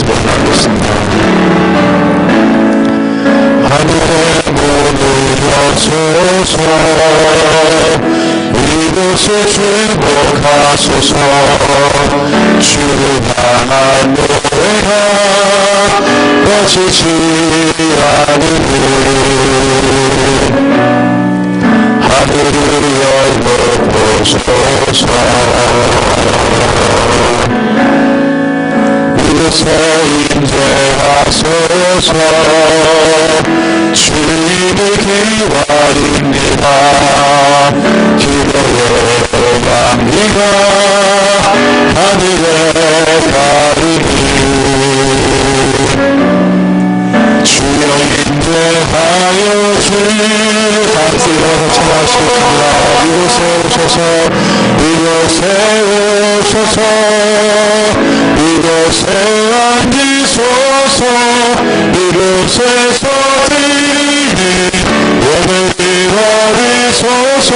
기도하겠습니다. 하늘의 문을 여소서, 이곳에 주목하소서. 주를 향한 노래가 꺼지지 않으니 하늘을 열어보소서. 이곳에 임재하소서. 주님을 기다립니다. 기도의 양미가 하늘에 가르니 주여 임재하여 주를 같이 찬양하시겠습니다. 이곳에 오셔서, 이곳에 오셔서, 이곳에 앉으소서. 이곳에서 드리니 예배를 드리소서.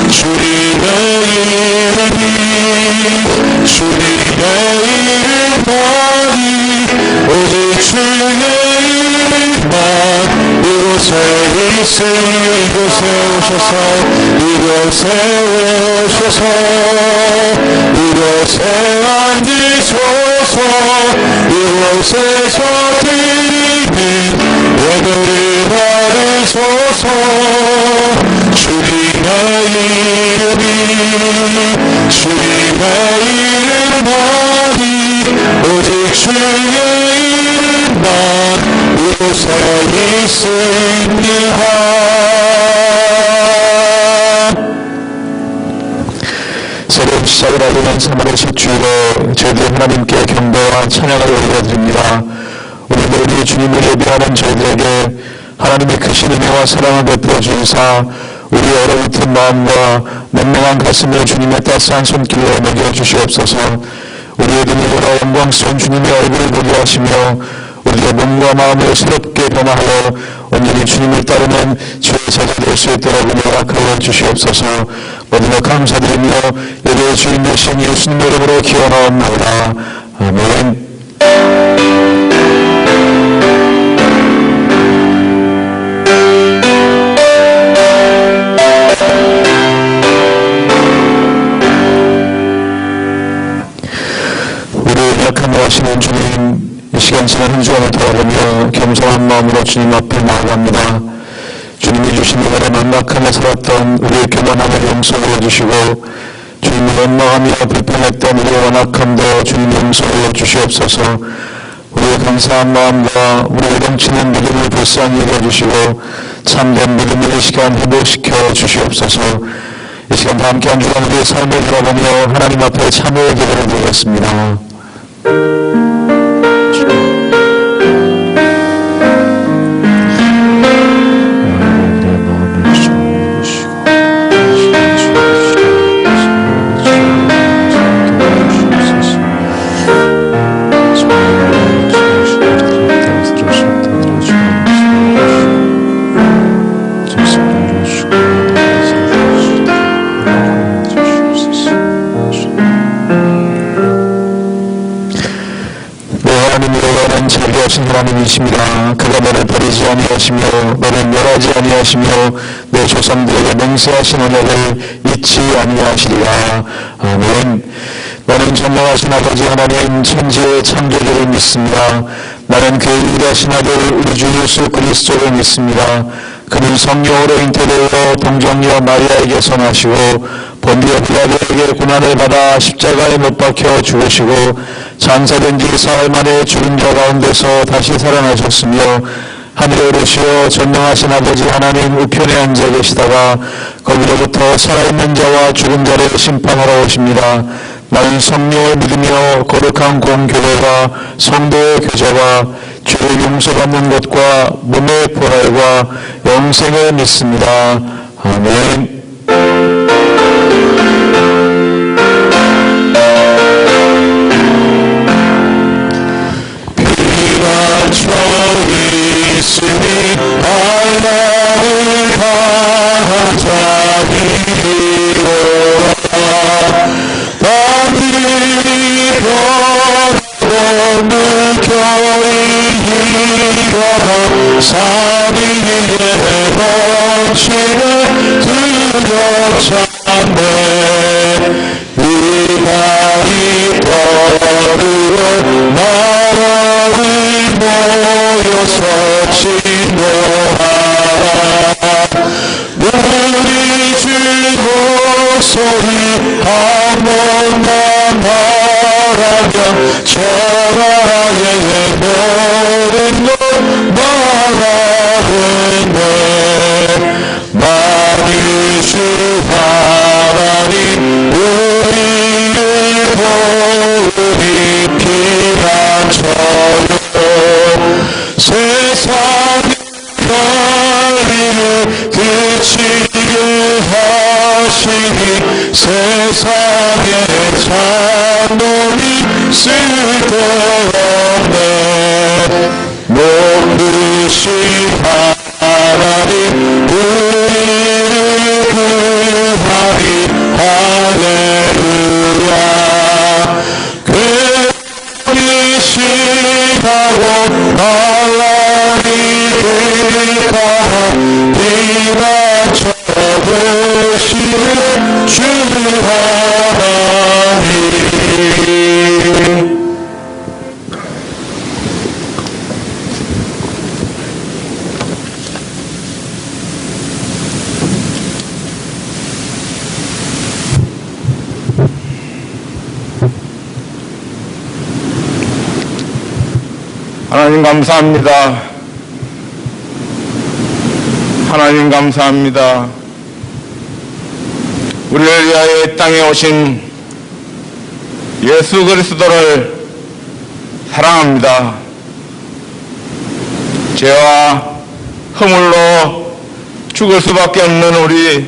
주님의 이름이, 주님의 이름만이, 오직 주의 이름만 이곳에 있으니 이곳에 오셔서, 이곳에 오셔서, 이곳에 앉으소서. 이곳에서 드리는 예배를 받으소서. 주님의 이름이, 주님의 이름만이, 오직 주의 이름만 이곳에 있습니다. 새로운 시작을 알리는 3월의 첫주일에 저희들이 하나님께 경배와 찬양을 올려드립니다. 오늘도 우리 주님을 예배하는 저희들에게 하나님의 크신 은혜와 사랑을 베풀어 주시사 우리 얼어붙은 마음과 맹맹한 가슴을 주님의 따스한 손길로 먹여주시옵소서. 우리의 눈으로 영광스러운 주님의 얼굴을 보게 하시며 우리의 몸과 마음을 새롭게 변화하여 온전히 주님을 따르는 주의 제자 될 수 있도록 허락하여 주시옵소서. 모두가 감사드리며 예배의 주인 되신 예수님 이름으로 기원하옵나이다. 아멘. 우리 약함하시는 주님, 이 시간 지난 한 주간을 돌아보며 겸손한 마음으로 주님 앞에 나아갑니다. 주님이 주신 은혜를 만막하며 살았던 우리의 교만함을 용서해 주시고, 주님이 원망하며 불평했던 우리의 완악함도 주님 용서해 주시옵소서. 우리의 감사한 마음과 우리의 넘치는 믿음을 불쌍히 여겨주시고 참된 믿음을 이 시간 회복시켜 주시옵소서. 이 시간 다 함께 한 주간 우리의 삶을 돌아보며 하나님 앞에 참여의 기도를 드리겠습니다. 하나님이십니다. 그가 너를 버리지 아니하시며 너를 멸하지 아니하시며 내 조상들에게 맹세하신 언약을 잊지 아니하시리라. 아멘. 나는 전능하신 아버지 하나님 천지의 창조주를 믿습니다. 나는 그의 위대하신 아들 우리 주 예수 그리스도를 믿습니다. 그는 성령으로 잉태되어 동정녀 마리아에게 성하시고 본디오 빌라도에게 고난을 받아 십자가에 못 박혀 죽으시고 장사된 지 사흘 만에 죽은 자 가운데서 다시 살아나셨으며 하늘에 오르시어 전능하신 아버지 하나님 우편에 앉아 계시다가 거기로부터 살아있는 자와 죽은 자를 심판하러 오십니다. 나는 성령을 믿으며 거룩한 공교회와 성도의 교제와 죄를 용서받는 것과 몸의 부활과 영생을 믿습니다. 아멘. 비가 저리 있으니 하나를 감사히 기도하라. 밤이 변하고 일어나 사리의 번치를 들여잡네. 이날이 떠오르러 나라를 모여서 진노하라. 우리 주 목소리 한 번만 말하면 천하의 모든 것 말하겠네. 만일 주 하나님 우리를 보니 피난처요 세상의 관리를 그치게 하시니 세상의 찬송이 쓸데없네. 높으신 하나님 우리를 구하리 할렐루야. 괴이시하고 반란이 들까하 피난처 되시는 주 하나님. 하나님 감사합니다. 하나님 감사합니다. 우리를 위하여 이 땅에 오신 예수 그리스도를 사랑합니다. 죄와 허물로 죽을 수밖에 없는 우리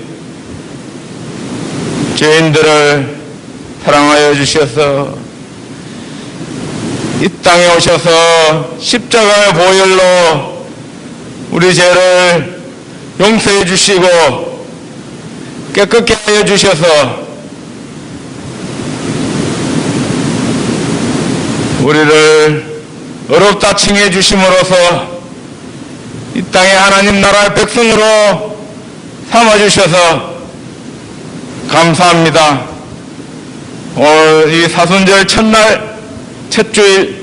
죄인들을 사랑하여 주셔서 이 땅에 오셔서 십자가의 보혈로 우리 죄를 용서해 주시고 깨끗게 하여 주셔서 우리를 의롭다 칭해 주심으로써 이 땅에 하나님 나라의 백성으로 삼아 주셔서 감사합니다. 오늘 이 사순절 첫날 첫 주일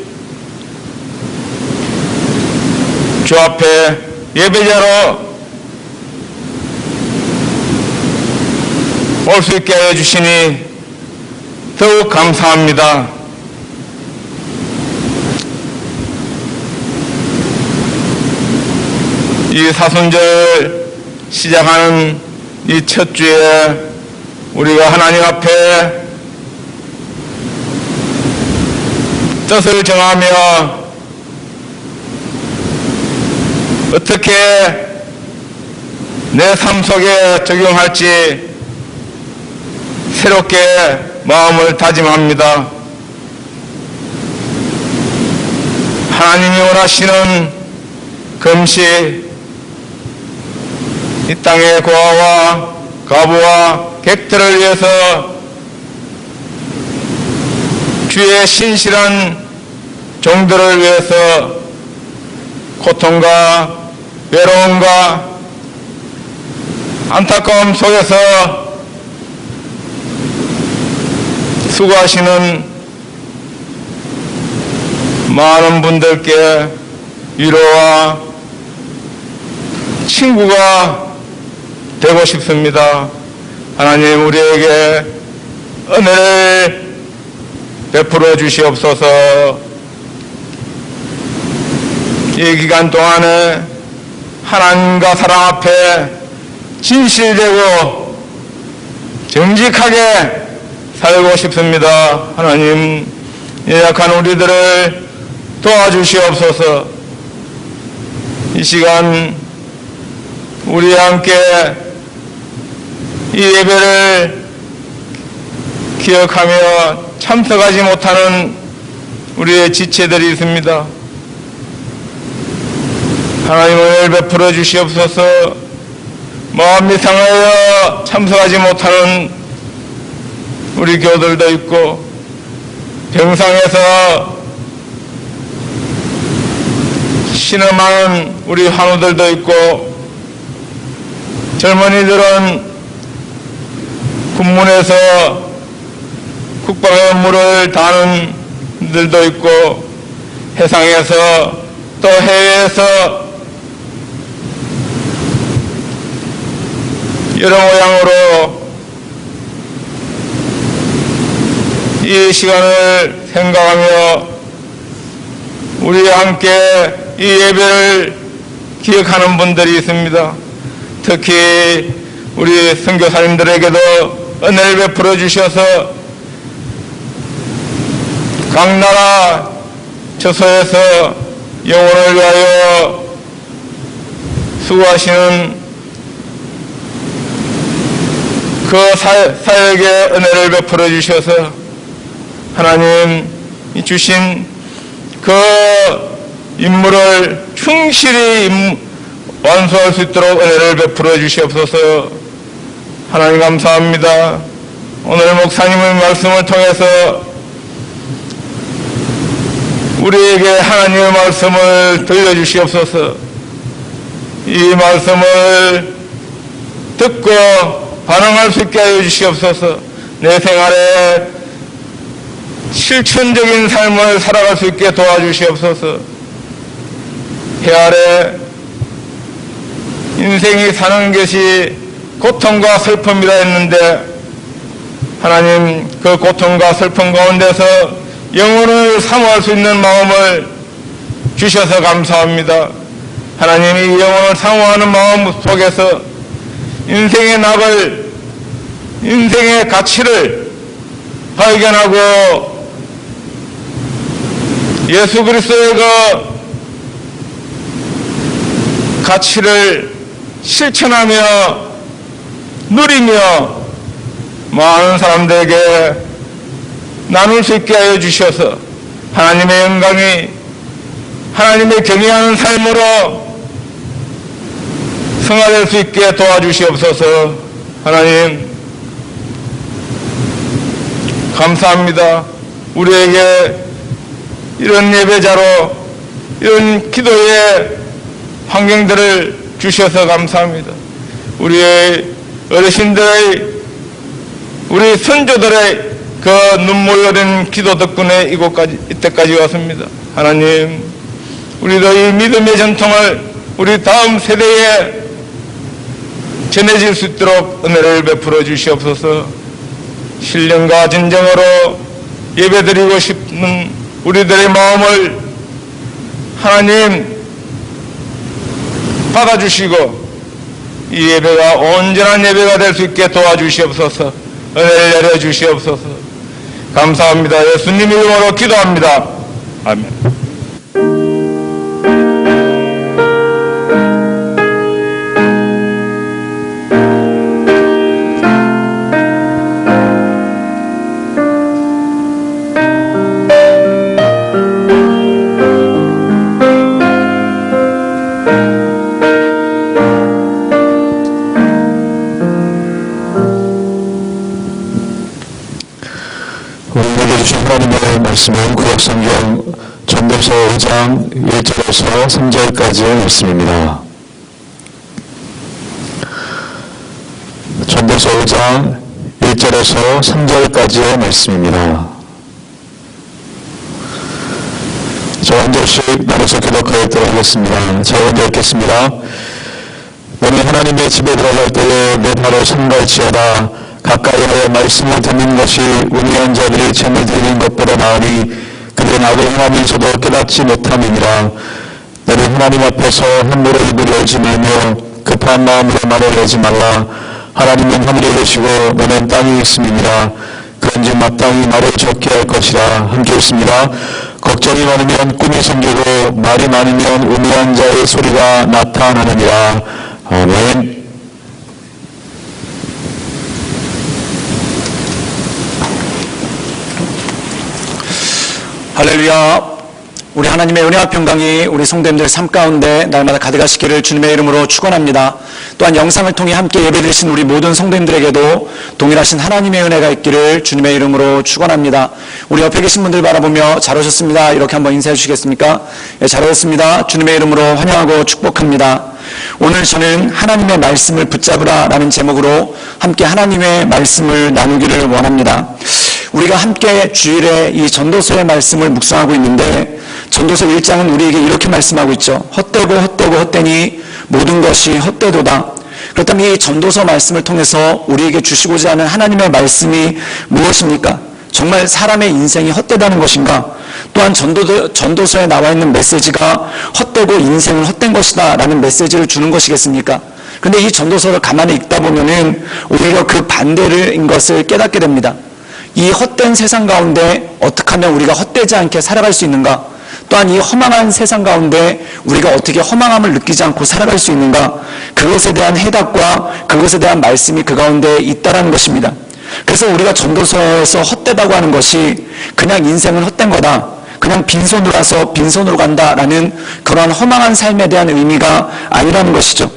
주 앞에 예배자로 올 수 있게 하여 주시니 더욱 감사합니다. 이 사순절 시작하는 이 첫 주에 우리가 하나님 앞에 뜻을 정하며 어떻게 내 삶 속에 적용할지 새롭게 마음을 다짐합니다. 하나님이 원하시는 금식, 이 땅의 고아와 과부와 객들을 위해서 주의 신실한 종들을 위해서 고통과 외로움과 안타까움 속에서 수고하시는 많은 분들께 위로와 친구가 되고 싶습니다. 하나님 우리에게 은혜를 베풀어 주시옵소서. 이 기간 동안에 하나님과 사랑 앞에 진실되고 정직하게 살고 싶습니다. 하나님 연약한 우리들을 도와주시옵소서. 이 시간 우리와 함께 이 예배를 기억하며 참석하지 못하는 우리의 지체들이 있습니다. 하나님 은혜를 베풀어 주시옵소서. 마음이 상하여 참석하지 못하는 우리 교들도 있고 병상에서 신음하는 우리 환우들도 있고, 젊은이들은 군문에서 국방의 물을 다는 들도 있고, 해상에서 또 해외에서 여러 모양으로 이 시간을 생각하며 우리와 함께 이 예배를 기억하는 분들이 있습니다. 특히 우리 선교사님들에게도 은혜를 베풀어 주셔서 각 나라 처소에서 영혼을 위하여 수고하시는 그 사역에 은혜를 베풀어 주셔서 하나님 주신 그 임무를 충실히 완수할 수 있도록 은혜를 베풀어 주시옵소서. 하나님 감사합니다. 오늘 목사님의 말씀을 통해서 우리에게 하나님의 말씀을 들려주시옵소서. 이 말씀을 듣고 반응할 수 있게 하여 주시옵소서. 내 생활에 실천적인 삶을 살아갈 수 있게 도와주시옵소서. 해 아래 인생이 사는 것이 고통과 슬픔이라 했는데 하나님 그 고통과 슬픔 가운데서 영혼을 사모할 수 있는 마음을 주셔서 감사합니다. 하나님이 영혼을 사모하는 마음 속에서 인생의 낙을, 인생의 가치를 발견하고 예수 그리스도의 그 가치를 실천하며 누리며 많은 사람들에게 나눌 수 있게 하여 주셔서 하나님의 영광이 하나님의 경외하는 삶으로 성화될 수 있게 도와주시옵소서. 하나님 감사합니다. 우리에게 이런 예배자로 이런 기도의 환경들을 주셔서 감사합니다. 우리의 어르신들의 우리 선조들의 그 눈물 어린 기도 덕분에 이때까지 왔습니다. 하나님 우리도 이 믿음의 전통을 우리 다음 세대에 전해질 수 있도록 은혜를 베풀어 주시옵소서. 신령과 진정으로 예배드리고 싶은 우리들의 마음을 하나님 받아주시고 이 예배가 온전한 예배가 될 수 있게 도와주시옵소서. 은혜를 내려 주시옵소서. 감사합니다. 예수님 이름으로 기도합니다. 아멘. 하나님의 말씀은 구약성경 전도서 5장 1절에서 3절까지의 말씀입니다. 전도서 5장 1절에서 3절까지의 말씀입니다. 저 한 절씩 나눠서 기독하였도록 하겠습니다. 제가 먼저 읽겠습니다. 너는 하나님의 집에 들어갈 때에 내 발을 삼갈지어다. 가까이하여 말씀을 듣는 것이 우매한 자들이 재물 드리는 것보다 나으니 그들은 악을 행하면서도 깨닫지 못함이니라. 너는 하나님 앞에서 함부로 입을 열지 말며 급한 마음으로 말을 내지 말라. 하나님은 하늘에 계시고 너는 땅에 있음이니라. 그런즉 마땅히 말을 적게 할 것이라. 함께 읽습니다. 걱정이 많으면 꿈이 생기고 말이 많으면 우매한 자의 소리가 나타나느니라. 아멘. 할렐루야. 우리 하나님의 은혜와 평강이 우리 성도님들 삶 가운데 날마다 가득하시기를 주님의 이름으로 축원합니다. 또한 영상을 통해 함께 예배드리신 우리 모든 성도님들에게도 동일하신 하나님의 은혜가 있기를 주님의 이름으로 축원합니다. 우리 옆에 계신 분들 바라보며 잘 오셨습니다. 이렇게 한번 인사해 주시겠습니까? 예, 잘 오셨습니다. 주님의 이름으로 환영하고 축복합니다. 오늘 저는 하나님의 말씀을 붙잡으라 라는 제목으로 함께 하나님의 말씀을 나누기를 원합니다. 우리가 함께 주일에 이 전도서의 말씀을 묵상하고 있는데 전도서 1장은 우리에게 이렇게 말씀하고 있죠. 헛되고 헛되고 헛되니 모든 것이 헛되도다. 그렇다면 이 전도서 말씀을 통해서 우리에게 주시고자 하는 하나님의 말씀이 무엇입니까? 정말 사람의 인생이 헛되다는 것인가? 또한 전도서에 나와 있는 메시지가 헛되고 인생은 헛된 것이다 라는 메시지를 주는 것이겠습니까? 그런데 이 전도서를 가만히 읽다 보면은 오히려 그 반대인 것을 깨닫게 됩니다. 이 헛된 세상 가운데 어떻게 하면 우리가 헛되지 않게 살아갈 수 있는가? 또한 이 허망한 세상 가운데 우리가 어떻게 허망함을 느끼지 않고 살아갈 수 있는가? 그것에 대한 해답과 그것에 대한 말씀이 그 가운데 있다라는 것입니다. 그래서 우리가 전도서에서 헛되다고 하는 것이 그냥 인생은 헛된 거다, 그냥 빈손으로 와서 빈손으로 간다라는 그러한 허망한 삶에 대한 의미가 아니라는 것이죠.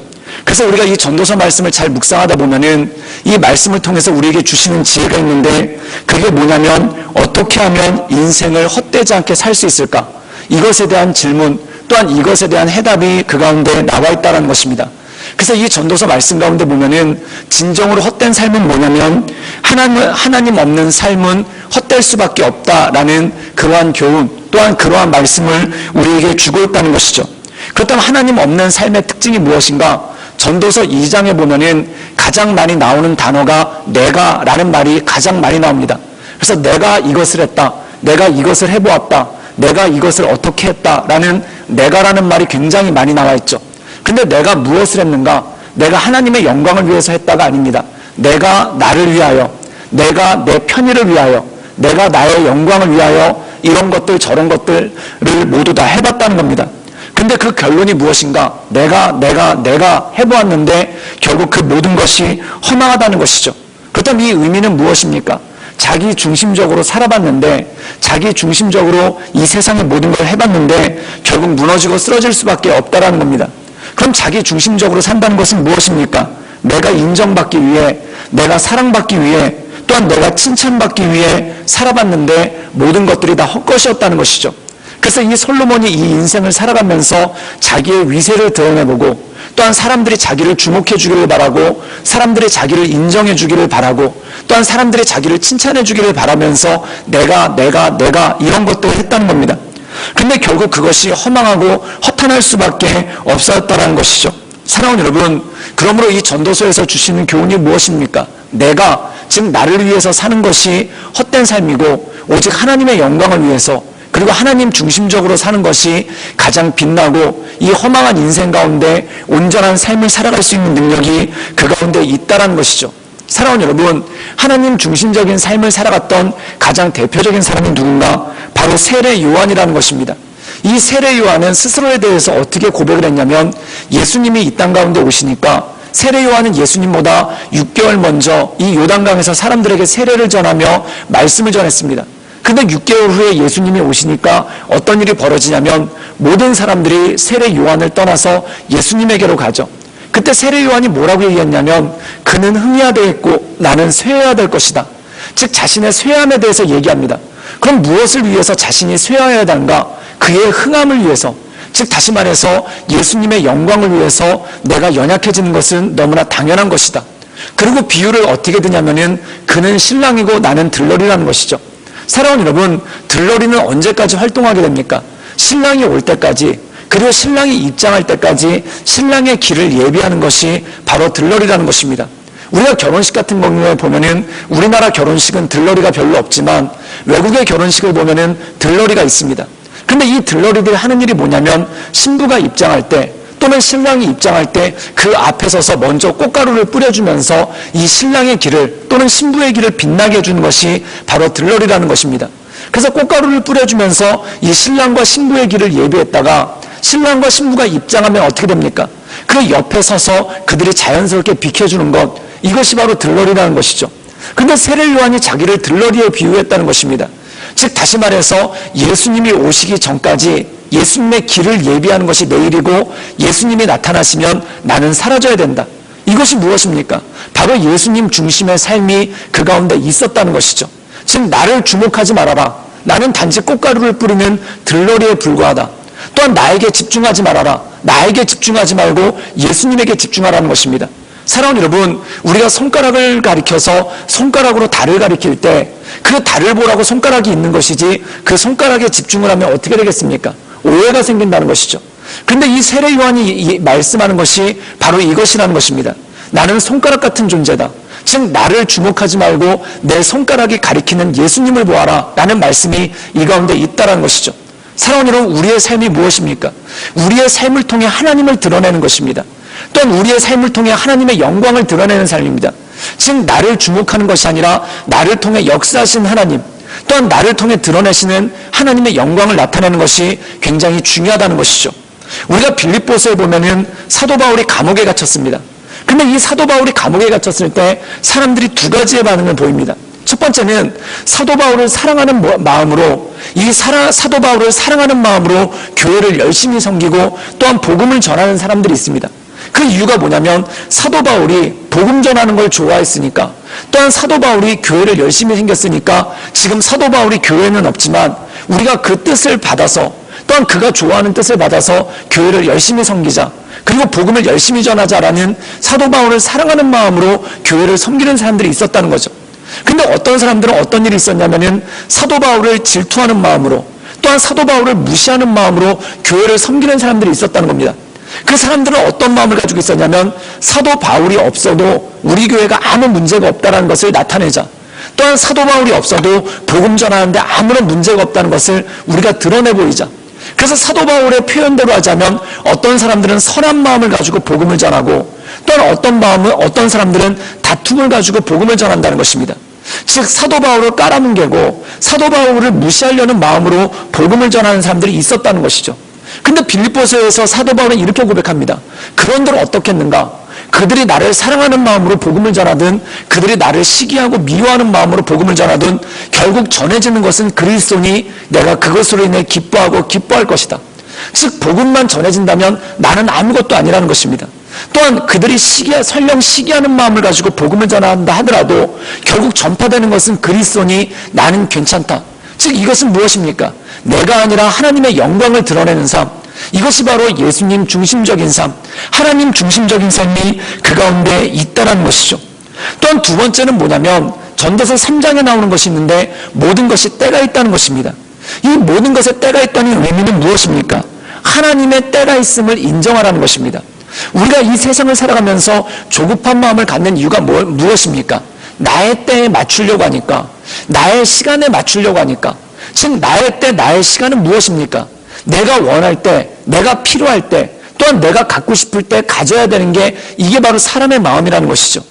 그래서 우리가 이 전도서 말씀을 잘 묵상하다 보면은 이 말씀을 통해서 우리에게 주시는 지혜가 있는데 그게 뭐냐면 어떻게 하면 인생을 헛되지 않게 살 수 있을까? 이것에 대한 질문 또한 이것에 대한 해답이 그 가운데 나와 있다는 것입니다. 그래서 이 전도서 말씀 가운데 보면은 진정으로 헛된 삶은 뭐냐면 하나님 없는 삶은 헛될 수밖에 없다라는 그러한 교훈 또한 그러한 말씀을 우리에게 주고 있다는 것이죠. 그렇다면 하나님 없는 삶의 특징이 무엇인가? 전도서 2장에 보면은 가장 많이 나오는 단어가 내가라는 말이 가장 많이 나옵니다. 그래서 내가 이것을 했다, 내가 이것을 해보았다, 내가 이것을 어떻게 했다라는 내가라는 말이 굉장히 많이 나와 있죠. 근데 내가 무엇을 했는가? 내가 하나님의 영광을 위해서 했다가 아닙니다. 내가 나를 위하여, 내가 내 편의를 위하여, 내가 나의 영광을 위하여 이런 것들 저런 것들을 모두 다 해봤다는 겁니다. 근데 그 결론이 무엇인가? 내가 해보았는데 결국 그 모든 것이 허망하다는 것이죠. 그렇다면 이 의미는 무엇입니까? 자기 중심적으로 살아봤는데 자기 중심적으로 이 세상의 모든 걸 해봤는데 결국 무너지고 쓰러질 수밖에 없다라는 겁니다. 그럼 자기 중심적으로 산다는 것은 무엇입니까? 내가 인정받기 위해, 내가 사랑받기 위해, 또한 내가 칭찬받기 위해 살아봤는데 모든 것들이 다 헛것이었다는 것이죠. 그래서 이 솔로몬이 이 인생을 살아가면서 자기의 위세를 드러내보고 또한 사람들이 자기를 주목해 주기를 바라고 사람들이 자기를 인정해 주기를 바라고 또한 사람들이 자기를 칭찬해 주기를 바라면서 내가 이런 것들을 했다는 겁니다. 근데 결국 그것이 허망하고 허탄할 수밖에 없었다는 것이죠. 사랑하는 여러분, 그러므로 이 전도서에서 주시는 교훈이 무엇입니까? 내가, 즉 나를 위해서 사는 것이 헛된 삶이고 오직 하나님의 영광을 위해서 그리고 하나님 중심적으로 사는 것이 가장 빛나고 이 허망한 인생 가운데 온전한 삶을 살아갈 수 있는 능력이 그 가운데 있다는 것이죠. 사랑하는 여러분, 하나님 중심적인 삶을 살아갔던 가장 대표적인 사람이 누군가? 바로 세례 요한이라는 것입니다. 이 세례 요한은 스스로에 대해서 어떻게 고백을 했냐면 예수님이 이 땅 가운데 오시니까 세례 요한은 예수님보다 6개월 먼저 이 요단강에서 사람들에게 세례를 전하며 말씀을 전했습니다. 근데 6개월 후에 예수님이 오시니까 어떤 일이 벌어지냐면 모든 사람들이 세례 요한을 떠나서 예수님에게로 가죠. 그때 세례 요한이 뭐라고 얘기했냐면 그는 흥해야 되겠고 나는 쇠해야 될 것이다. 즉 자신의 쇠함에 대해서 얘기합니다. 그럼 무엇을 위해서 자신이 쇠해야 하는가? 그의 흥함을 위해서, 즉 다시 말해서 예수님의 영광을 위해서 내가 연약해지는 것은 너무나 당연한 것이다. 그리고 비유를 어떻게 드냐면은 그는 신랑이고 나는 들러리라는 것이죠. 사랑하는 여러분, 들러리는 언제까지 활동하게 됩니까? 신랑이 올 때까지, 그리고 신랑이 입장할 때까지 신랑의 길을 예비하는 것이 바로 들러리라는 것입니다. 우리가 결혼식 같은 경우에 보면은 우리나라 결혼식은 들러리가 별로 없지만 외국의 결혼식을 보면은 들러리가 있습니다. 근데 이 들러리들이 하는 일이 뭐냐면 신부가 입장할 때 또는 신랑이 입장할 때 그 앞에 서서 먼저 꽃가루를 뿌려주면서 이 신랑의 길을 또는 신부의 길을 빛나게 해주는 것이 바로 들러리라는 것입니다. 그래서 꽃가루를 뿌려주면서 이 신랑과 신부의 길을 예비했다가 신랑과 신부가 입장하면 어떻게 됩니까? 그 옆에 서서 그들이 자연스럽게 비켜주는 것, 이것이 바로 들러리라는 것이죠. 그런데 세례 요한이 자기를 들러리에 비유했다는 것입니다. 즉 다시 말해서 예수님이 오시기 전까지 예수님의 길을 예비하는 것이 내일이고 예수님이 나타나시면 나는 사라져야 된다. 이것이 무엇입니까? 바로 예수님 중심의 삶이 그 가운데 있었다는 것이죠. 즉 나를 주목하지 말아라. 나는 단지 꽃가루를 뿌리는 들러리에 불과하다. 또한 나에게 집중하지 말아라. 나에게 집중하지 말고 예수님에게 집중하라는 것입니다. 사랑하는 여러분, 우리가 손가락을 가리켜서 손가락으로 달을 가리킬 때 그 달을 보라고 손가락이 있는 것이지 그 손가락에 집중을 하면 어떻게 되겠습니까? 오해가 생긴다는 것이죠. 그런데 이 세례 요한이 말씀하는 것이 바로 이것이라는 것입니다. 나는 손가락 같은 존재다. 즉 나를 주목하지 말고 내 손가락이 가리키는 예수님을 보아라 라는 말씀이 이 가운데 있다는 것이죠. 사랑하는 여러분, 우리의 삶이 무엇입니까? 우리의 삶을 통해 하나님을 드러내는 것입니다. 또한 우리의 삶을 통해 하나님의 영광을 드러내는 삶입니다. 즉 나를 주목하는 것이 아니라 나를 통해 역사하신 하나님, 또한 나를 통해 드러내시는 하나님의 영광을 나타내는 것이 굉장히 중요하다는 것이죠. 우리가 빌립보서에 보면은 사도 바울이 감옥에 갇혔습니다. 그런데 이 사도 바울이 감옥에 갇혔을 때 사람들이 두 가지의 반응을 보입니다. 첫 번째는 사도 바울을 사랑하는 마음으로, 이 사도 바울을 사랑하는 마음으로 교회를 열심히 섬기고 또한 복음을 전하는 사람들이 있습니다. 그 이유가 뭐냐면 사도 바울이 복음 전하는 걸 좋아했으니까, 또한 사도 바울이 교회를 열심히 섬겼으니까 지금 사도 바울이 교회는 없지만 우리가 그 뜻을 받아서, 또한 그가 좋아하는 뜻을 받아서 교회를 열심히 섬기자, 그리고 복음을 열심히 전하자라는 사도 바울을 사랑하는 마음으로 교회를 섬기는 사람들이 있었다는 거죠. 근데 어떤 사람들은 어떤 일이 있었냐면은 사도 바울을 질투하는 마음으로, 또한 사도 바울을 무시하는 마음으로 교회를 섬기는 사람들이 있었다는 겁니다. 그 사람들은 어떤 마음을 가지고 있었냐면 사도 바울이 없어도 우리 교회가 아무 문제가 없다는 것을 나타내자, 또한 사도 바울이 없어도 복음 전하는데 아무런 문제가 없다는 것을 우리가 드러내 보이자. 그래서 사도 바울의 표현대로 하자면 어떤 사람들은 선한 마음을 가지고 복음을 전하고, 또한 어떤 사람들은 다툼을 가지고 복음을 전한다는 것입니다. 즉 사도 바울을 깔아뭉개고 사도 바울을 무시하려는 마음으로 복음을 전하는 사람들이 있었다는 것이죠. 근데 빌립보서에서 사도 바울은 이렇게 고백합니다. 그런들 어떻겠는가? 그들이 나를 사랑하는 마음으로 복음을 전하든 그들이 나를 시기하고 미워하는 마음으로 복음을 전하든 결국 전해지는 것은 그리스도니 내가 그것으로 인해 기뻐하고 기뻐할 것이다. 즉 복음만 전해진다면 나는 아무것도 아니라는 것입니다. 또한 그들이 설령 시기하는 마음을 가지고 복음을 전한다 하더라도 결국 전파되는 것은 그리스도니 나는 괜찮다. 즉 이것은 무엇입니까? 내가 아니라 하나님의 영광을 드러내는 삶, 이것이 바로 예수님 중심적인 삶, 하나님 중심적인 삶이 그 가운데 있다는 것이죠. 또한 두 번째는 뭐냐면 전도서 3장에 나오는 것이 있는데 모든 것이 때가 있다는 것입니다. 이 모든 것에 때가 있다는 의미는 무엇입니까? 하나님의 때가 있음을 인정하라는 것입니다. 우리가 이 세상을 살아가면서 조급한 마음을 갖는 이유가 무엇입니까? 나의 때에 맞추려고 하니까, 나의 시간에 맞추려고 하니까. 즉 나의 때, 나의 시간은 무엇입니까? 내가 원할 때, 내가 필요할 때, 또한 내가 갖고 싶을 때 가져야 되는 게 이게 바로 사람의 마음이라는 것이죠.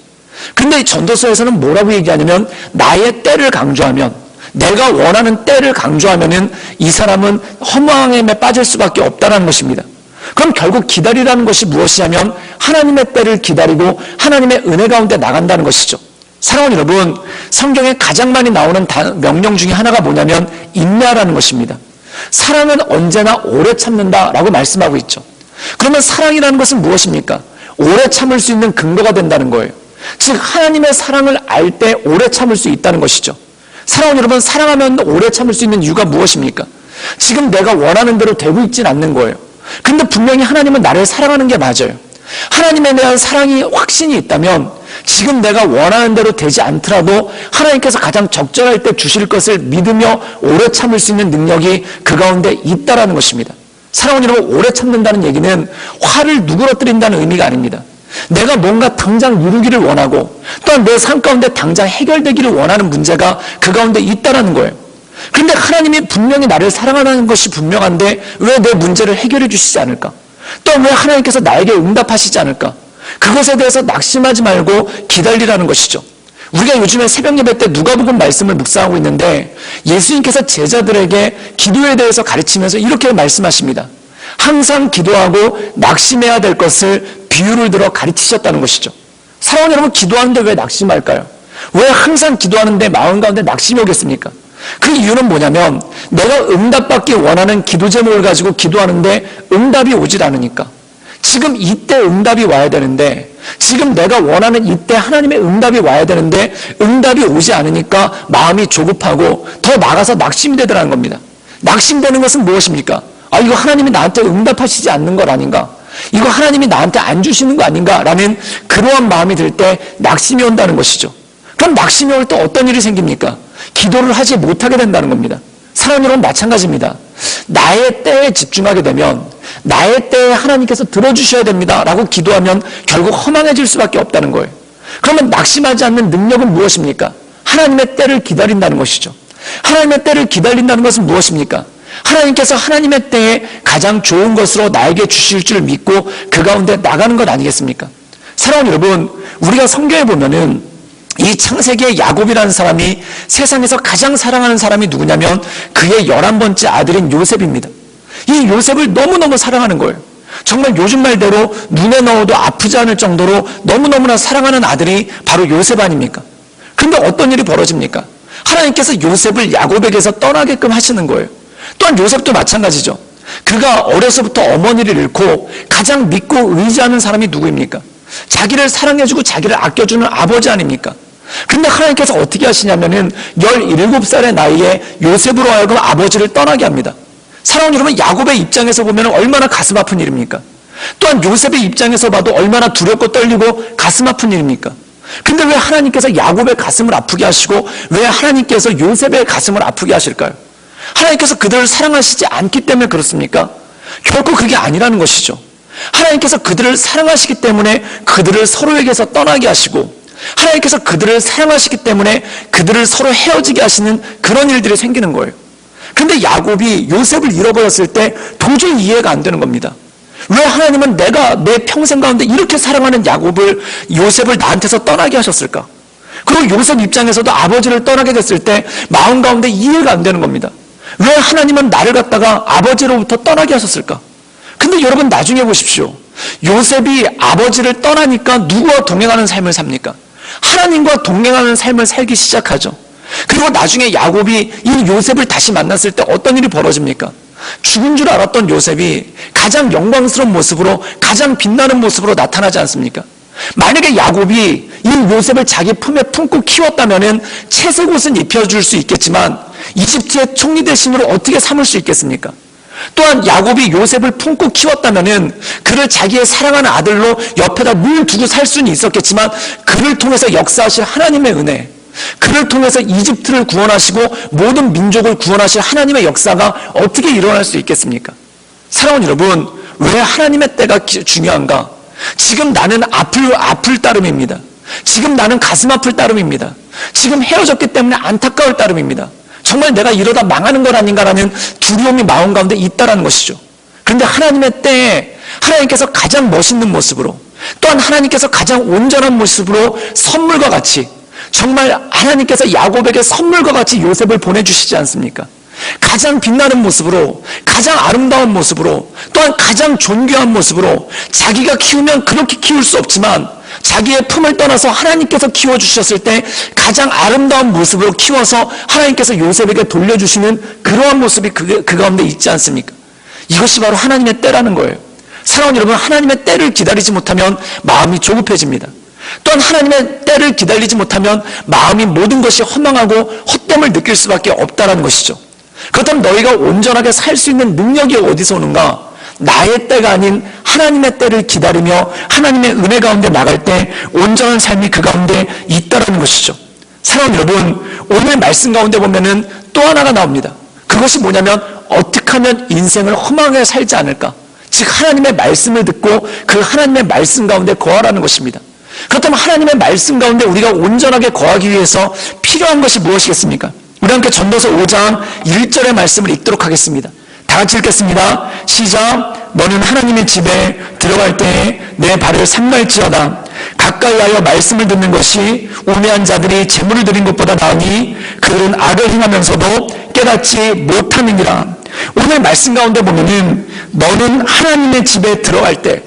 그런데 이 전도서에서는 뭐라고 얘기하냐면 나의 때를 강조하면, 내가 원하는 때를 강조하면은 이 사람은 허무함에 빠질 수밖에 없다는 것입니다. 그럼 결국 기다리라는 것이 무엇이냐면 하나님의 때를 기다리고 하나님의 은혜 가운데 나간다는 것이죠. 사랑하는 여러분, 성경에 가장 많이 나오는 명령 중에 하나가 뭐냐면 인내하라는 것입니다. 사랑은 언제나 오래 참는다라고 말씀하고 있죠. 그러면 사랑이라는 것은 무엇입니까? 오래 참을 수 있는 근거가 된다는 거예요. 즉 하나님의 사랑을 알 때 오래 참을 수 있다는 것이죠. 사랑하는 여러분, 사랑하면 오래 참을 수 있는 이유가 무엇입니까? 지금 내가 원하는 대로 되고 있진 않는 거예요. 근데 분명히 하나님은 나를 사랑하는 게 맞아요. 하나님에 대한 사랑이 확신이 있다면 지금 내가 원하는 대로 되지 않더라도 하나님께서 가장 적절할 때 주실 것을 믿으며 오래 참을 수 있는 능력이 그 가운데 있다라는 것입니다. 사랑하는 여러분, 오래 참는다는 얘기는 화를 누그러뜨린다는 의미가 아닙니다. 내가 뭔가 당장 이루기를 원하고 또한 내 삶 가운데 당장 해결되기를 원하는 문제가 그 가운데 있다라는 거예요. 그런데 하나님이 분명히 나를 사랑하는 것이 분명한데 왜 내 문제를 해결해 주시지 않을까? 또 왜 하나님께서 나에게 응답하시지 않을까? 그것에 대해서 낙심하지 말고 기다리라는 것이죠. 우리가 요즘에 새벽 예배 때 누가복음 말씀을 묵상하고 있는데 예수님께서 제자들에게 기도에 대해서 가르치면서 이렇게 말씀하십니다. 항상 기도하고 낙심해야 될 것을 비유를 들어 가르치셨다는 것이죠. 사랑하는 여러분, 기도하는데 왜 낙심할까요? 왜 항상 기도하는데 마음 가운데 낙심이 오겠습니까? 그 이유는 뭐냐면 내가 응답받기 원하는 기도 제목을 가지고 기도하는데 응답이 오질 않으니까. 지금 이때 응답이 와야 되는데, 지금 내가 원하는 이때 하나님의 응답이 와야 되는데 응답이 오지 않으니까 마음이 조급하고 더 나가서 낙심이 되더라는 겁니다. 낙심되는 것은 무엇입니까? 이거 하나님이 나한테 응답하시지 않는 것 아닌가? 이거 하나님이 나한테 안 주시는 거 아닌가? 라는 그러한 마음이 들 때 낙심이 온다는 것이죠. 그럼 낙심이 올 때 어떤 일이 생깁니까? 기도를 하지 못하게 된다는 겁니다. 사랑하는 여러분, 마찬가지입니다. 나의 때에 집중하게 되면 나의 때에 하나님께서 들어주셔야 됩니다 라고 기도하면 결국 허망해질 수밖에 없다는 거예요. 그러면 낙심하지 않는 능력은 무엇입니까? 하나님의 때를 기다린다는 것이죠. 하나님의 때를 기다린다는 것은 무엇입니까? 하나님께서 하나님의 때에 가장 좋은 것으로 나에게 주실 줄 믿고 그 가운데 나가는 것 아니겠습니까? 사랑하는 여러분, 우리가 성경에 보면은 이 창세기의 야곱이라는 사람이 세상에서 가장 사랑하는 사람이 누구냐면 그의 11번째 아들인 요셉입니다. 이 요셉을 너무너무 사랑하는 거예요. 정말 요즘 말대로 눈에 넣어도 아프지 않을 정도로 너무너무나 사랑하는 아들이 바로 요셉 아닙니까? 그런데 어떤 일이 벌어집니까? 하나님께서 요셉을 야곱에게서 떠나게끔 하시는 거예요. 또한 요셉도 마찬가지죠. 그가 어려서부터 어머니를 잃고 가장 믿고 의지하는 사람이 누구입니까? 자기를 사랑해주고 자기를 아껴주는 아버지 아닙니까? 근데 하나님께서 어떻게 하시냐면은 17살의 나이에 요셉으로 하여금 아버지를 떠나게 합니다. 사랑하는 여러분, 야곱의 입장에서 보면 얼마나 가슴 아픈 일입니까? 또한 요셉의 입장에서 봐도 얼마나 두렵고 떨리고 가슴 아픈 일입니까? 근데 왜 하나님께서 야곱의 가슴을 아프게 하시고 왜 하나님께서 요셉의 가슴을 아프게 하실까요? 하나님께서 그들을 사랑하시지 않기 때문에 그렇습니까? 결코 그게 아니라는 것이죠. 하나님께서 그들을 사랑하시기 때문에 그들을 서로에게서 떠나게 하시고 하나님께서 그들을 사랑하시기 때문에 그들을 서로 헤어지게 하시는 그런 일들이 생기는 거예요. 근데 야곱이 요셉을 잃어버렸을 때 도저히 이해가 안 되는 겁니다. 왜 하나님은 내가 내 평생 가운데 이렇게 사랑하는 요셉을 나한테서 떠나게 하셨을까? 그리고 요셉 입장에서도 아버지를 떠나게 됐을 때 마음 가운데 이해가 안 되는 겁니다. 왜 하나님은 나를 갖다가 아버지로부터 떠나게 하셨을까? 근데 여러분, 나중에 보십시오. 요셉이 아버지를 떠나니까 누구와 동행하는 삶을 삽니까? 하나님과 동행하는 삶을 살기 시작하죠. 그리고 나중에 야곱이 이 요셉을 다시 만났을 때 어떤 일이 벌어집니까? 죽은 줄 알았던 요셉이 가장 영광스러운 모습으로, 가장 빛나는 모습으로 나타나지 않습니까? 만약에 야곱이 이 요셉을 자기 품에 품고 키웠다면 채색 옷은 입혀줄 수 있겠지만 이집트의 총리 대신으로 어떻게 삼을 수 있겠습니까? 또한 야곱이 요셉을 품고 키웠다면 그를 자기의 사랑하는 아들로 옆에다 늘 두고 살 수는 있었겠지만 그를 통해서 역사하실 하나님의 은혜, 그를 통해서 이집트를 구원하시고 모든 민족을 구원하실 하나님의 역사가 어떻게 일어날 수 있겠습니까? 사랑하는 여러분, 왜 하나님의 때가 중요한가? 지금 나는 아플 따름입니다. 지금 나는 가슴 아플 따름입니다. 지금 헤어졌기 때문에 안타까울 따름입니다. 정말 내가 이러다 망하는 것 아닌가라는 두려움이 마음 가운데 있다라는 것이죠. 그런데 하나님의 때에 하나님께서 가장 멋있는 모습으로, 또한 하나님께서 가장 온전한 모습으로 선물과 같이, 정말 하나님께서 야곱에게 선물과 같이 요셉을 보내주시지 않습니까? 가장 빛나는 모습으로, 가장 아름다운 모습으로, 또한 가장 존귀한 모습으로, 자기가 키우면 그렇게 키울 수 없지만 자기의 품을 떠나서 하나님께서 키워주셨을 때 가장 아름다운 모습으로 키워서 하나님께서 요셉에게 돌려주시는 그러한 모습이 그 가운데 있지 않습니까? 이것이 바로 하나님의 때라는 거예요. 사랑하는 여러분, 하나님의 때를 기다리지 못하면 마음이 조급해집니다. 또한 하나님의 때를 기다리지 못하면 마음이 모든 것이 허망하고 헛됨을 느낄 수밖에 없다는 것이죠. 그렇다면 너희가 온전하게 살 수 있는 능력이 어디서 오는가? 나의 때가 아닌 하나님의 때를 기다리며 하나님의 은혜 가운데 나갈 때 온전한 삶이 그 가운데 있다는 것이죠. 사랑하는 여러분, 오늘 말씀 가운데 보면은 또 하나가 나옵니다. 그것이 뭐냐면 어떻게 하면 인생을 허망하게 살지 않을까? 즉 하나님의 말씀을 듣고 그 하나님의 말씀 가운데 거하라는 것입니다. 그렇다면 하나님의 말씀 가운데 우리가 온전하게 거하기 위해서 필요한 것이 무엇이겠습니까? 우리 함께 전도서 5장 1절의 말씀을 읽도록 하겠습니다. 다 같이 읽겠습니다. 시작. 너는 하나님의 집에 들어갈 때에 내 발을 삼갈지어다. 가까이 하여 말씀을 듣는 것이 우매한 자들이 재물을 드린 것보다 나으니 그들은 악을 행하면서도 깨닫지 못하느니라. 오늘 말씀 가운데 보면은 너는 하나님의 집에 들어갈 때,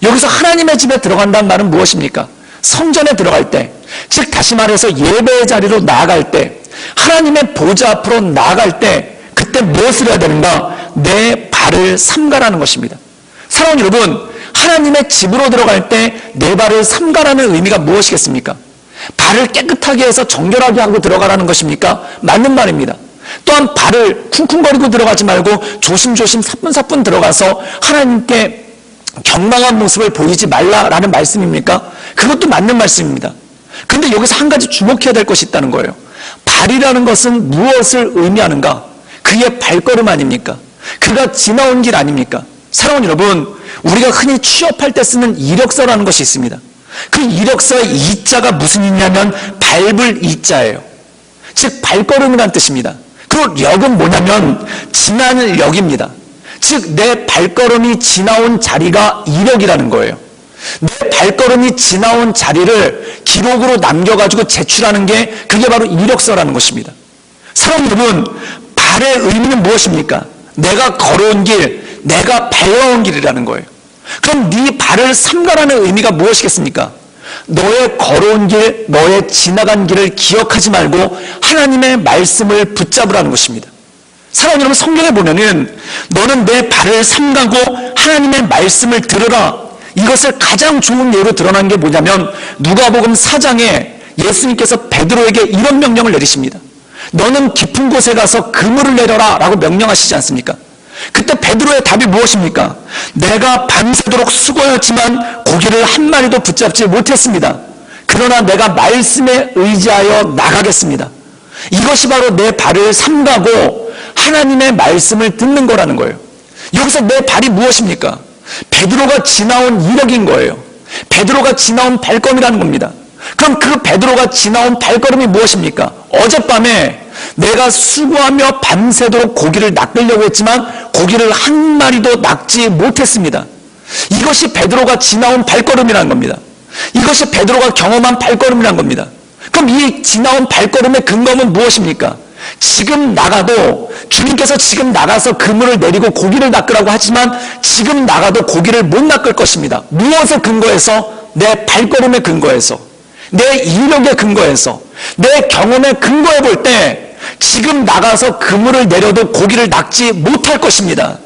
여기서 하나님의 집에 들어간다는 말은 무엇입니까? 성전에 들어갈 때, 즉 다시 말해서 예배의 자리로 나아갈 때, 하나님의 보좌 앞으로 나아갈 때 그때 무엇을 해야 되는가? 내 발을 삼가라는 것입니다. 사랑하는 여러분, 하나님의 집으로 들어갈 때 내 발을 삼가라는 의미가 무엇이겠습니까? 발을 깨끗하게 해서 정결하게 하고 들어가라는 것입니까? 맞는 말입니다. 또한 발을 쿵쿵거리고 들어가지 말고 조심조심 사뿐사뿐 들어가서 하나님께 경망한 모습을 보이지 말라라는 말씀입니까? 그것도 맞는 말씀입니다. 근데 여기서 한 가지 주목해야 될 것이 있다는 거예요. 발이라는 것은 무엇을 의미하는가? 그의 발걸음 아닙니까? 그가 지나온 길 아닙니까? 사랑하는 여러분, 우리가 흔히 취업할 때 쓰는 이력서라는 것이 있습니다. 그 이력서의 이자가 무슨 이냐면 밟을 이자예요. 즉 발걸음이라는 뜻입니다. 그 력은 뭐냐면 지난 력입니다. 즉 내 발걸음이 지나온 자리가 이력이라는 거예요. 내 발걸음이 지나온 자리를 기록으로 남겨가지고 제출하는 게 그게 바로 이력서라는 것입니다. 사랑하는 여러분, 발의 의미는 무엇입니까? 내가 걸어온 길, 내가 밟아온 길이라는 거예요. 그럼 네 발을 삼가라는 의미가 무엇이겠습니까? 너의 걸어온 길, 너의 지나간 길을 기억하지 말고 하나님의 말씀을 붙잡으라는 것입니다. 사랑하는 여러분, 성경에 보면은 너는 내 발을 삼가고 하나님의 말씀을 들으라. 이것을 가장 좋은 예로 드러난 게 뭐냐면 누가복음 4장에 예수님께서 베드로에게 이런 명령을 내리십니다. 너는 깊은 곳에 가서 그물을 내려라 라고 명령하시지 않습니까? 그때 베드로의 답이 무엇입니까? 내가 밤새도록 수고했지만 고기를 한 마리도 붙잡지 못했습니다. 그러나 내가 말씀에 의지하여 나가겠습니다. 이것이 바로 내 발을 삼가고 하나님의 말씀을 듣는 거라는 거예요. 여기서 내 발이 무엇입니까? 베드로가 지나온 이력인 거예요. 베드로가 지나온 발걸음이라는 겁니다. 그럼 그 베드로가 지나온 발걸음이 무엇입니까? 어젯밤에 내가 수고하며 밤새도록 고기를 낚으려고 했지만 고기를 한 마리도 낚지 못했습니다. 이것이 베드로가 지나온 발걸음이라는 겁니다. 이것이 베드로가 경험한 발걸음이라는 겁니다. 그럼 이 지나온 발걸음의 근거는 무엇입니까? 지금 나가도 주님께서 지금 나가서 그물을 내리고 고기를 낚으라고 하지만 지금 나가도 고기를 못 낚을 것입니다. 무엇에 근거해서? 내 발걸음에 근거해서, 내 이력에 근거해서, 내 경험에 근거해 볼 때 지금 나가서 그물을 내려도 고기를 낚지 못할 것입니다.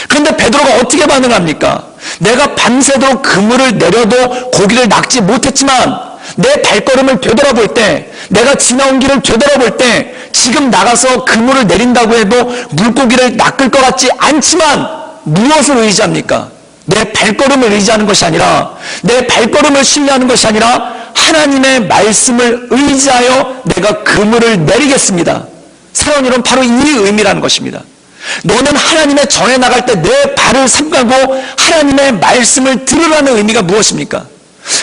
그런데 베드로가 어떻게 반응합니까? 내가 밤새도록 그물을 내려도 고기를 낚지 못했지만 내 발걸음을 되돌아볼 때, 내가 지나온 길을 되돌아볼 때 지금 나가서 그물을 내린다고 해도 물고기를 낚을 것 같지 않지만 무엇을 의지합니까? 내 발걸음을 의지하는 것이 아니라, 내 발걸음을 신뢰하는 것이 아니라 하나님의 말씀을 의지하여 내가 그물을 내리겠습니다. 사랑하는 여러분, 바로 이 의미라는 것입니다. 너는 하나님의 전에 나갈 때 내 발을 삼가고 하나님의 말씀을 들으라는 의미가 무엇입니까?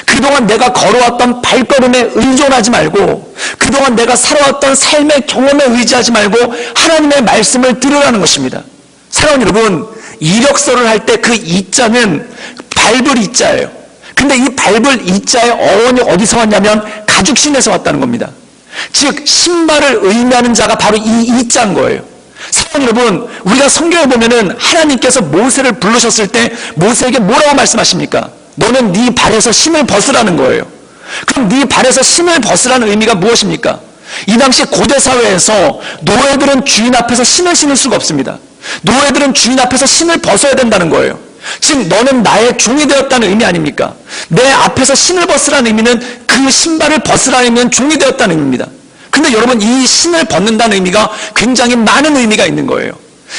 그동안 내가 걸어왔던 발걸음에 의존하지 말고, 그동안 내가 살아왔던 삶의 경험에 의지하지 말고 하나님의 말씀을 들으라는 것입니다. 사랑하는 여러분, 이력서를 할 때 그 이자는 밟을 이자예요. 근데 이 밟을 이자의 어원이 어디서 왔냐면 가죽신에서 왔다는 겁니다. 즉 신발을 의미하는 자가 바로 이 이자인 거예요. 사랑하는 여러분, 우리가 성경에 보면은 하나님께서 모세를 부르셨을 때 모세에게 뭐라고 말씀하십니까? 너는 네 발에서 신을 벗으라는 거예요. 그럼 네 발에서 신을 벗으라는 의미가 무엇입니까? 이 당시 고대 사회에서 노예들은 주인 앞에서 신을 신을 수가 없습니다. 노예들은 주인 앞에서 신을 벗어야 된다는 거예요. 즉 너는 나의 종이 되었다는 의미 아닙니까? 내 앞에서 신을 벗으라는 의미는 그 신발을 벗으라는 의미는 종이 되었다는 의미입니다. 근데 여러분, 이 신을 벗는다는 의미가 굉장히 많은 의미가 있는 거예요.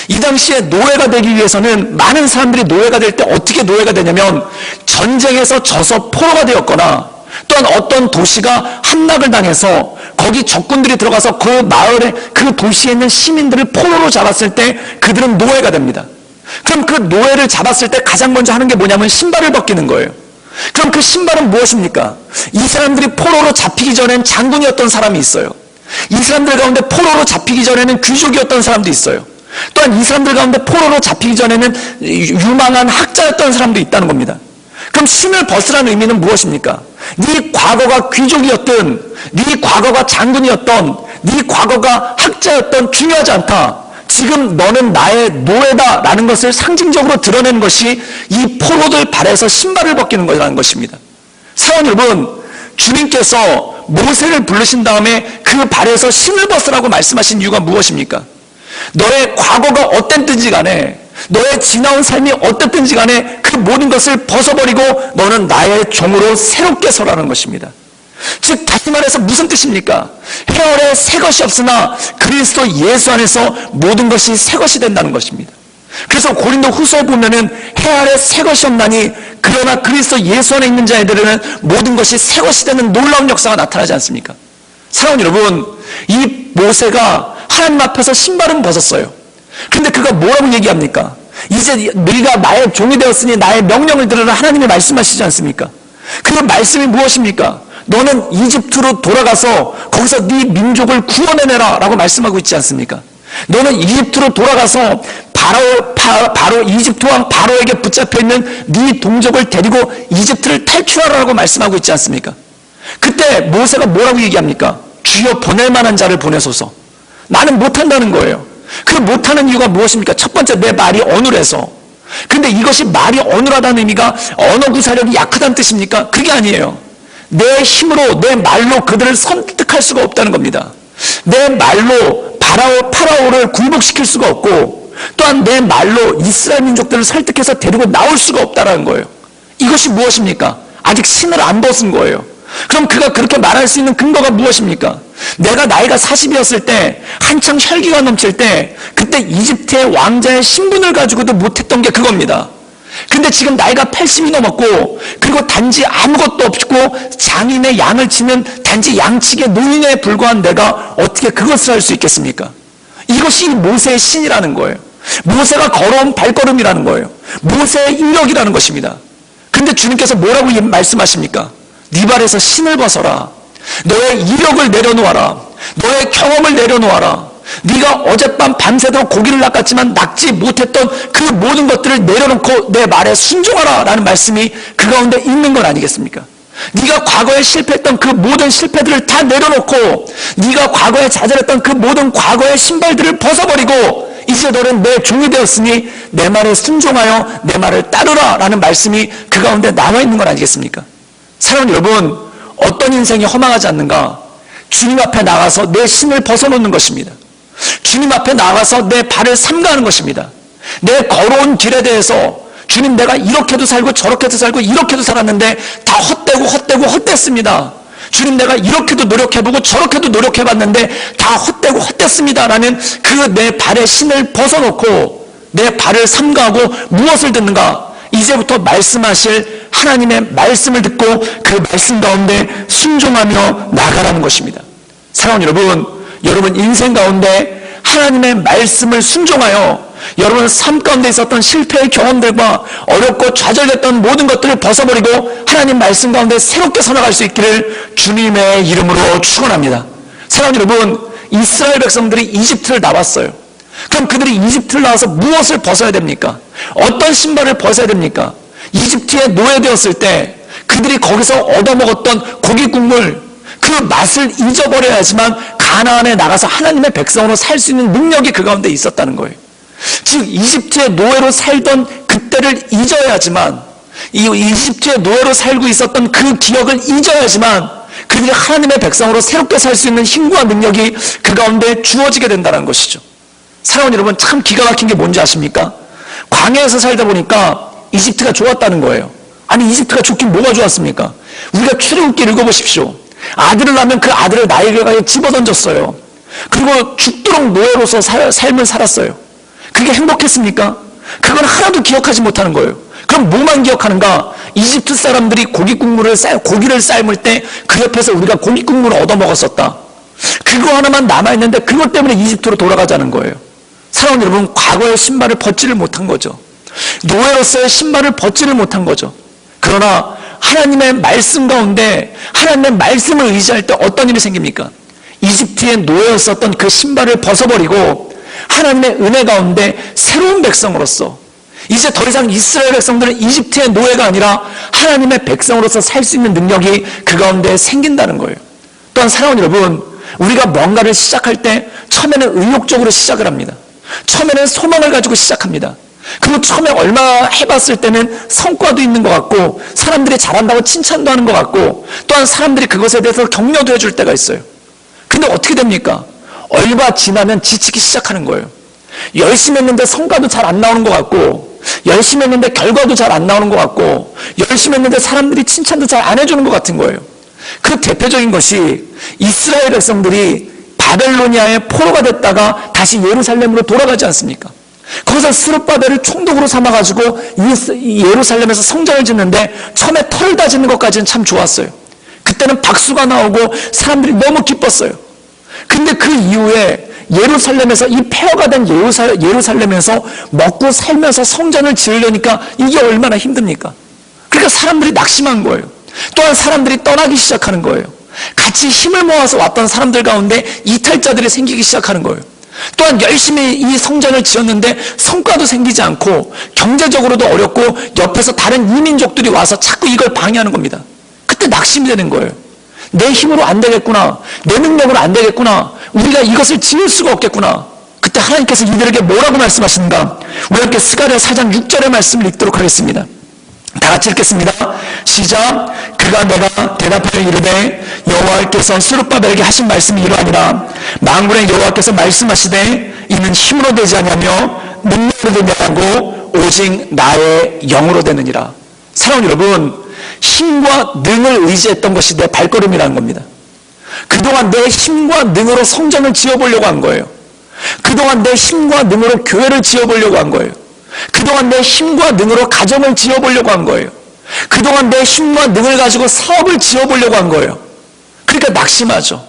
이 당시에 노예가 되기 위해서는 많은 사람들이 노예가 될 때 어떻게 노예가 되냐면 전쟁에서 져서 포로가 되었거나 또한 어떤 도시가 함락을 당해서 거기 적군들이 들어가서 그 마을에, 그 도시에 있는 시민들을 포로로 잡았을 때 그들은 노예가 됩니다. 그럼 그 노예를 잡았을 때 가장 먼저 하는 게 뭐냐면 신발을 벗기는 거예요. 그럼 그 신발은 무엇입니까? 이 사람들이 포로로 잡히기 전엔 장군이었던 사람이 있어요. 이 사람들 가운데 포로로 잡히기 전에는 귀족이었던 사람도 있어요. 또한 이 사람들 가운데 포로로 잡히기 전에는 유망한 학자였던 사람도 있다는 겁니다. 그럼 신을 벗으라는 의미는 무엇입니까? 네 과거가 귀족이었든, 네 과거가 장군이었던, 네 과거가 학자였던 중요하지 않다. 지금 너는 나의 노예다라는 것을 상징적으로 드러내는 것이 이 포로들 발에서 신발을 벗기는 것이라는 것입니다. 사랑하는 여러분, 주님께서 모세를 부르신 다음에 그 발에서 신을 벗으라고 말씀하신 이유가 무엇입니까? 너의 과거가 어땠든지 간에, 너의 지나온 삶이 어땠든지 간에 그 모든 것을 벗어버리고 너는 나의 종으로 새롭게 서라는 것입니다. 즉 다시 말해서 무슨 뜻입니까? 해월에 새 것이 없으나 그리스도 예수 안에서 모든 것이 새 것이 된다는 것입니다. 그래서 고린도 후서에 보면은 해월에 새 것이 없나니 그러나 그리스도 예수 안에 있는 자들에게는 모든 것이 새 것이 되는 놀라운 역사가 나타나지 않습니까? 사랑하는 여러분, 이 모세가 하나님 앞에서 신발은 벗었어요. 근데 그가 뭐라고 얘기합니까? 이제 네가 나의 종이 되었으니 나의 명령을 들으라 하나님이 말씀하시지 않습니까? 그 말씀이 무엇입니까? 너는 이집트로 돌아가서 거기서 네 민족을 구원해내라 라고 말씀하고 있지 않습니까? 너는 이집트로 돌아가서 바로 이집트 왕 바로에게 붙잡혀 있는 네 동족을 데리고 이집트를 탈출하라고 말씀하고 있지 않습니까? 그때 모세가 뭐라고 얘기합니까? 주여 보낼 만한 자를 보내소서. 나는 못한다는 거예요. 그 못하는 이유가 무엇입니까? 첫 번째, 내 말이 어눌해서. 근데 이것이 말이 어눌하다는 의미가 언어 구사력이 약하다는 뜻입니까? 그게 아니에요. 내 힘으로, 내 말로 그들을 설득할 수가 없다는 겁니다. 내 말로 파라오를 굴복시킬 수가 없고, 또한 내 말로 이스라엘 민족들을 설득해서 데리고 나올 수가 없다는 거예요. 이것이 무엇입니까? 아직 신을 안 벗은 거예요. 그럼 그가 그렇게 말할 수 있는 근거가 무엇입니까? 내가 나이가 40이었을 때, 한창 혈기가 넘칠 때, 그때 이집트의 왕자의 신분을 가지고도 못했던 게 그겁니다. 근데 지금 나이가 80이 넘었고, 그리고 단지 아무것도 없고 장인의 양을 치는 단지 양치기의 노인에 불과한 내가 어떻게 그것을 할 수 있겠습니까? 이것이 모세의 신이라는 거예요. 모세가 걸어온 발걸음이라는 거예요. 모세의 인력이라는 것입니다. 근데 주님께서 뭐라고 말씀하십니까? 네 발에서 신을 벗어라. 너의 이력을 내려놓아라. 너의 경험을 내려놓아라. 네가 어젯밤 밤새도록 고기를 낚았지만 낚지 못했던 그 모든 것들을 내려놓고 내 말에 순종하라 라는 말씀이 그 가운데 있는 건 아니겠습니까? 네가 과거에 실패했던 그 모든 실패들을 다 내려놓고 네가 과거에 좌절했던 그 모든 과거의 신발들을 벗어버리고 이제 너는 내 종이 되었으니 내 말에 순종하여 내 말을 따르라 라는 말씀이 그 가운데 나와 있는 건 아니겠습니까? 사랑하는 여러분, 어떤 인생이 허망하지 않는가? 주님 앞에 나가서 내 신을 벗어놓는 것입니다. 주님 앞에 나가서 내 발을 삼가하는 것입니다. 내 걸어온 길에 대해서 주님, 내가 이렇게도 살고 저렇게도 살고 이렇게도 살았는데 다 헛됐습니다. 주님, 내가 이렇게도 노력해보고 저렇게도 노력해봤는데 다 헛됐습니다 라는 그 내 발의 신을 벗어놓고 내 발을 삼가하고 무엇을 듣는가? 이제부터 말씀하실 하나님의 말씀을 듣고 그 말씀 가운데 순종하며 나가라는 것입니다. 사랑하는 여러분 인생 가운데 하나님의 말씀을 순종하여 여러분 삶 가운데 있었던 실패의 경험들과 어렵고 좌절됐던 모든 것들을 벗어버리고 하나님 말씀 가운데 새롭게 살아갈 수 있기를 주님의 이름으로 축원합니다. 사랑하는 여러분, 이스라엘 백성들이 이집트를 나왔어요. 그럼 그들이 이집트를 나와서 무엇을 벗어야 됩니까? 어떤 신발을 벗어야 됩니까? 이집트에 노예되었을 때 그들이 거기서 얻어먹었던 고기 국물, 그 맛을 잊어버려야지만 가나안에 나가서 하나님의 백성으로 살 수 있는 능력이 그 가운데 있었다는 거예요. 즉 이집트의 노예로 살던 그때를 잊어야지만, 이 이집트의 노예로 살고 있었던 그 기억을 잊어야지만 그들이 하나님의 백성으로 새롭게 살 수 있는 힘과 능력이 그 가운데 주어지게 된다는 것이죠. 사랑하는 여러분, 참 기가 막힌 게 뭔지 아십니까? 광야에서 살다 보니까 이집트가 좋았다는 거예요. 아니, 이집트가 좋긴 뭐가 좋았습니까? 우리가 출애굽기 읽어보십시오. 아들을 낳으면 그 아들을 나일강에 집어던졌어요. 그리고 죽도록 노예로서 삶을 살았어요. 그게 행복했습니까? 그건 하나도 기억하지 못하는 거예요. 그럼 뭐만 기억하는가? 이집트 사람들이 고기를 삶을 때 그 옆에서 우리가 고기 국물을 얻어먹었었다. 그거 하나만 남아있는데 그것 때문에 이집트로 돌아가자는 거예요. 사랑하는 여러분, 과거의 신발을 벗지를 못한 거죠. 노예로서의 신발을 벗지를 못한 거죠. 그러나 하나님의 말씀 가운데 하나님의 말씀을 의지할 때 어떤 일이 생깁니까? 이집트의 노예였었던 그 신발을 벗어버리고 하나님의 은혜 가운데 새로운 백성으로서, 이제 더 이상 이스라엘 백성들은 이집트의 노예가 아니라 하나님의 백성으로서 살 수 있는 능력이 그 가운데 생긴다는 거예요. 또한 사랑하는 여러분, 우리가 뭔가를 시작할 때 처음에는 의욕적으로 시작을 합니다. 처음에는 소망을 가지고 시작합니다. 그리고 처음에 얼마 해봤을 때는 성과도 있는 것 같고 사람들이 잘한다고 칭찬도 하는 것 같고 또한 사람들이 그것에 대해서 격려도 해줄 때가 있어요. 근데 어떻게 됩니까? 얼마 지나면 지치기 시작하는 거예요. 열심히 했는데 성과도 잘 안 나오는 것 같고 열심히 했는데 결과도 잘 안 나오는 것 같고 열심히 했는데 사람들이 칭찬도 잘 안 해주는 것 같은 거예요. 그 대표적인 것이 이스라엘 백성들이 바벨로니아의 포로가 됐다가 다시 예루살렘으로 돌아가지 않습니까? 거기서 스룹바벨을 총독으로 삼아가지고 예루살렘에서 성전을 짓는데 처음에 털을 다지는 것까지는 참 좋았어요. 그때는 박수가 나오고 사람들이 너무 기뻤어요. 근데 그 이후에 예루살렘에서 이 폐허가 된 예루살렘에서 먹고 살면서 성전을 지으려니까 이게 얼마나 힘듭니까? 그러니까 사람들이 낙심한 거예요. 또한 사람들이 떠나기 시작하는 거예요. 같이 힘을 모아서 왔던 사람들 가운데 이탈자들이 생기기 시작하는 거예요. 또한 열심히 이 성전을 지었는데 성과도 생기지 않고 경제적으로도 어렵고 옆에서 다른 이민족들이 와서 자꾸 이걸 방해하는 겁니다. 그때 낙심이 되는 거예요. 내 힘으로 안 되겠구나. 내 능력으로 안 되겠구나. 우리가 이것을 지을 수가 없겠구나. 그때 하나님께서 이들에게 뭐라고 말씀하시는가? 우리 함께 스가랴 4장 6절의 말씀을 읽도록 하겠습니다. 다 같이 읽겠습니다. 시작. 그가 내가 대답하여 이르되 여호와께서 스룹바벨에게 하신 말씀이 이러하니라. 만군의 여호와께서 말씀하시되 이는 힘으로 되지 아니하며 능력으로 되지 아니하고 오직 나의 영으로 되느니라. 사랑하는 여러분, 힘과 능을 의지했던 것이 내 발걸음이라는 겁니다. 그동안 내 힘과 능으로 성전을 지어보려고 한 거예요. 그동안 내 힘과 능으로 교회를 지어보려고 한 거예요. 그동안 내 힘과 능으로 가정을 지어보려고 한 거예요. 그동안 내 힘과 능을 가지고 사업을 지어보려고 한 거예요. 그러니까 낙심하죠.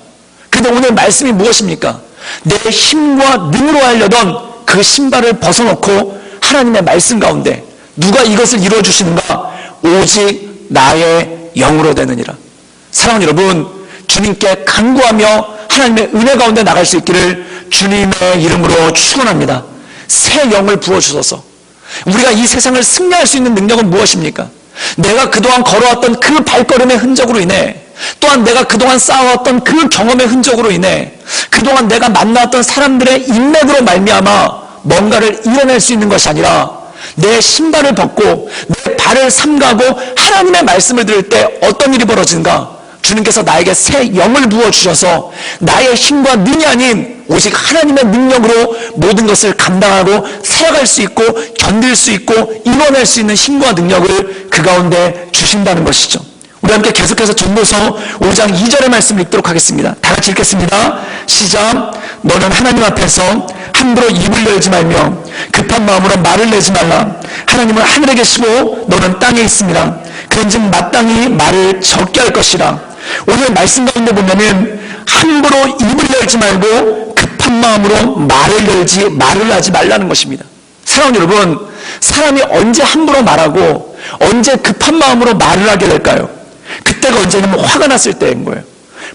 그런데 오늘 말씀이 무엇입니까? 내 힘과 능으로 하려던 그 신발을 벗어놓고 하나님의 말씀 가운데 누가 이것을 이루어주시는가? 오직 나의 영으로 되느니라. 사랑하는 여러분, 주님께 간구하며 하나님의 은혜 가운데 나갈 수 있기를 주님의 이름으로 축원합니다. 새 영을 부어주셔서 우리가 이 세상을 승리할 수 있는 능력은 무엇입니까? 내가 그동안 걸어왔던 그 발걸음의 흔적으로 인해, 또한 내가 그동안 쌓아왔던 그 경험의 흔적으로 인해, 그동안 내가 만나왔던 사람들의 인맥으로 말미암아 뭔가를 이뤄낼 수 있는 것이 아니라 내 신발을 벗고 내 발을 삼가고 하나님의 말씀을 들을 때 어떤 일이 벌어지는가? 주님께서 나에게 새 영을 부어주셔서 나의 힘과 능이 아닌 오직 하나님의 능력으로 모든 것을 감당하고 살아갈 수 있고 견딜 수 있고 이뤄낼 수 있는 힘과 능력을 그 가운데 주신다는 것이죠. 우리 함께 계속해서 전도서 5장 2절의 말씀을 읽도록 하겠습니다. 다 같이 읽겠습니다. 시작. 너는 하나님 앞에서 함부로 입을 열지 말며 급한 마음으로 말을 내지 말라. 하나님은 하늘에 계시고 너는 땅에 있습니다. 그런즉 마땅히 말을 적게 할 것이라. 오늘 말씀 가운데 보면은 함부로 입을 열지 말고 급한 마음으로 말을 하지 말라는 것입니다. 사랑하는 여러분, 사람이 언제 함부로 말하고 언제 급한 마음으로 말을 하게 될까요? 그때가 언제냐면 화가 났을 때인 거예요.